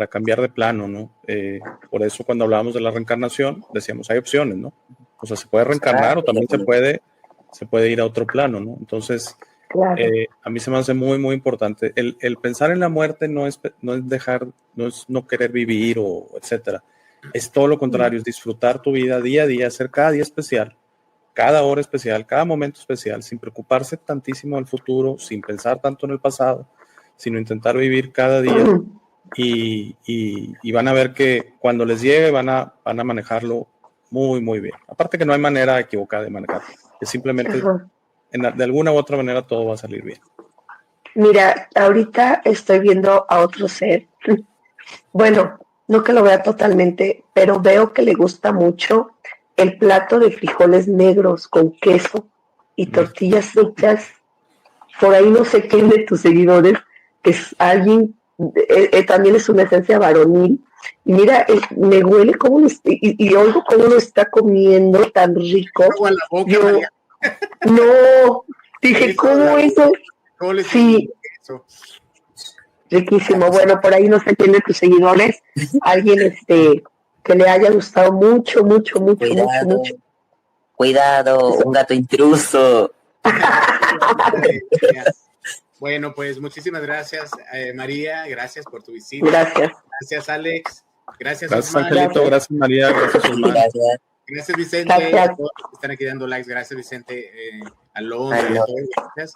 cambiar de plano, ¿no? Por eso cuando hablábamos de la reencarnación decíamos hay opciones, ¿no? O sea, se puede reencarnar o también se puede ir a otro plano, ¿no? Entonces, claro. A mí se me hace muy, muy importante. El pensar en la muerte no es no querer vivir o etcétera. Es todo lo contrario, es disfrutar tu vida día a día, hacer cada día especial cada hora especial, cada momento especial, sin preocuparse tantísimo del futuro, sin pensar tanto en el pasado, sino intentar vivir cada día y van a ver que cuando les llegue van a manejarlo muy, muy bien. Aparte que no hay manera equivocada de manejarlo, es simplemente de alguna u otra manera todo va a salir bien. Mira, ahorita estoy viendo a otro ser. Bueno, no que lo vea totalmente, pero veo que le gusta mucho el plato de frijoles negros con queso y tortillas fritas. Por ahí no sé quién de tus seguidores, que es alguien, también es una esencia varonil. Y mira, me huele como y oigo cómo lo está comiendo tan rico. Yo, no, dije, ¿cómo eso? Sí, riquísimo. Bueno, por ahí no sé quién de tus seguidores, alguien que le haya gustado mucho. Cuidado, un gato intruso. Bueno, pues muchísimas gracias, María, gracias por tu visita. Gracias, Alex. Gracias Angelito, gracias, María, gracias, Osmar. Gracias, Vicente. Están aquí dando likes. Gracias, Vicente. Alonso.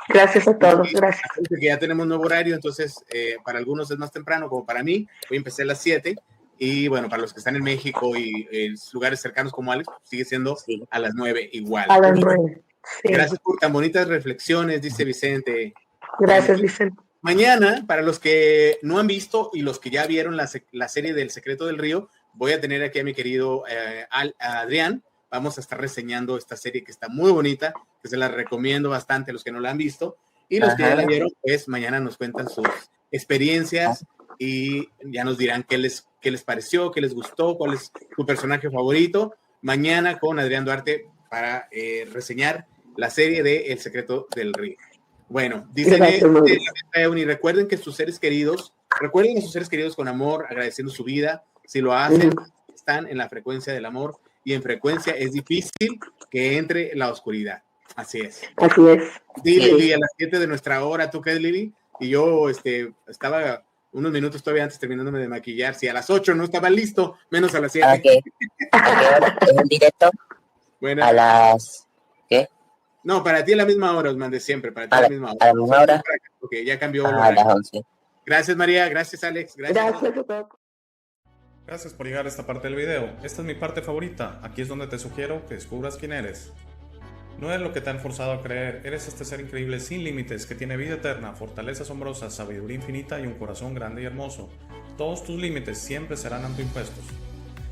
Gracias a todos. Gracias. Que ya tenemos nuevo horario, entonces para algunos es más temprano, como para mí. Hoy empecé a las 7. Y bueno, para los que están en México y en lugares cercanos como Alex, sigue siendo a las 9 igual. A las 9. Sí. Gracias por tan bonitas reflexiones, dice Vicente. Gracias, Vicente. Mañana, para los que no han visto y los que ya vieron la serie del Secreto del Río, voy a tener aquí a mi querido Adrián. Vamos a estar reseñando esta serie que está muy bonita, que se la recomiendo bastante a los que no la han visto. Y los que ya la vieron, pues mañana nos cuentan sus experiencias y ya nos dirán qué les pareció, qué les gustó, cuál es su personaje favorito. Mañana con Adrián Duarte para reseñar la serie de El Secreto del Río. Bueno, dice y recuerden a sus seres queridos con amor, agradeciendo su vida. Si lo hacen, están en la frecuencia del amor, y en frecuencia es difícil que entre la oscuridad. Así es. Así es. Sí, Lili, a las 7 de nuestra hora, ¿tú qué, Lili? Y yo estaba unos minutos todavía antes terminándome de maquillar. Si a las 8 no estaba listo, menos a las 7. Okay. ¿A qué hora? ¿Es en directo? Bueno. A las... ¿qué? No, para ti a la misma hora, Osman, de siempre. Para ti a la misma hora. ¿A la misma hora? Ok, ya cambió. A las 11. Gracias, María. Gracias, Alex. Gracias por llegar a esta parte del video. Esta es mi parte favorita. Aquí es donde te sugiero que descubras quién eres. No es lo que te han forzado a creer. Eres este ser increíble sin límites que tiene vida eterna, fortaleza asombrosa, sabiduría infinita y un corazón grande y hermoso. Todos tus límites siempre serán autoimpuestos.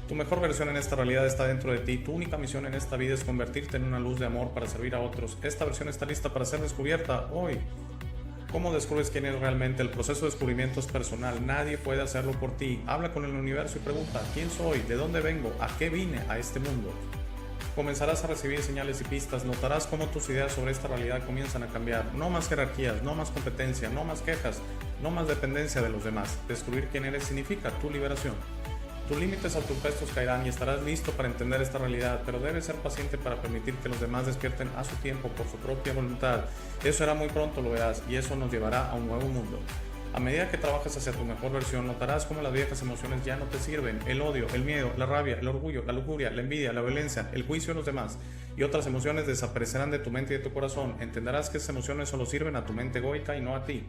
Tu mejor versión en esta realidad está dentro de ti. Tu única misión en esta vida es convertirte en una luz de amor para servir a otros. Esta versión está lista para ser descubierta hoy. ¿Cómo descubres quién es realmente? El proceso de descubrimiento es personal. Nadie puede hacerlo por ti. Habla con el universo y pregunta: ¿quién soy? ¿De dónde vengo? ¿A qué vine a este mundo? Comenzarás a recibir señales y pistas. Notarás cómo tus ideas sobre esta realidad comienzan a cambiar. No más jerarquías, no más competencia, no más quejas, no más dependencia de los demás. Descubrir quién eres significa tu liberación. Tus límites autoimpuestos caerán y estarás listo para entender esta realidad, pero debes ser paciente para permitir que los demás despierten a su tiempo por su propia voluntad. Eso será muy pronto, lo verás, y eso nos llevará a un nuevo mundo. A medida que trabajas hacia tu mejor versión, notarás cómo las viejas emociones ya no te sirven. El odio, el miedo, la rabia, el orgullo, la lujuria, la envidia, la violencia, el juicio de los demás y otras emociones desaparecerán de tu mente y de tu corazón. Entenderás que esas emociones solo sirven a tu mente egoica y no a ti.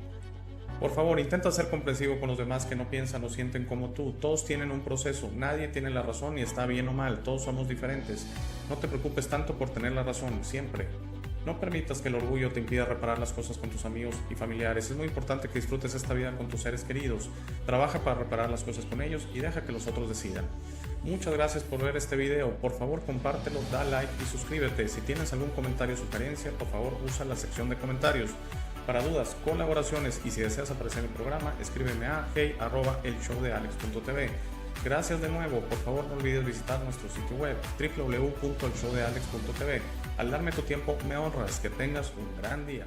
Por favor, intenta ser comprensivo con los demás que no piensan o sienten como tú. Todos tienen un proceso, nadie tiene la razón y está bien o mal, todos somos diferentes. No te preocupes tanto por tener la razón, siempre. No permitas que el orgullo te impida reparar las cosas con tus amigos y familiares. Es muy importante que disfrutes esta vida con tus seres queridos. Trabaja para reparar las cosas con ellos y deja que los otros decidan. Muchas gracias por ver este video. Por favor, compártelo, da like y suscríbete. Si tienes algún comentario o sugerencia, por favor, usa la sección de comentarios. Para dudas, colaboraciones y si deseas aparecer en el programa, escríbeme a hey@elshowdealex.tv. Gracias de nuevo, por favor no olvides visitar nuestro sitio web www.elshowdealex.tv. Al darme tu tiempo me honras, que tengas un gran día.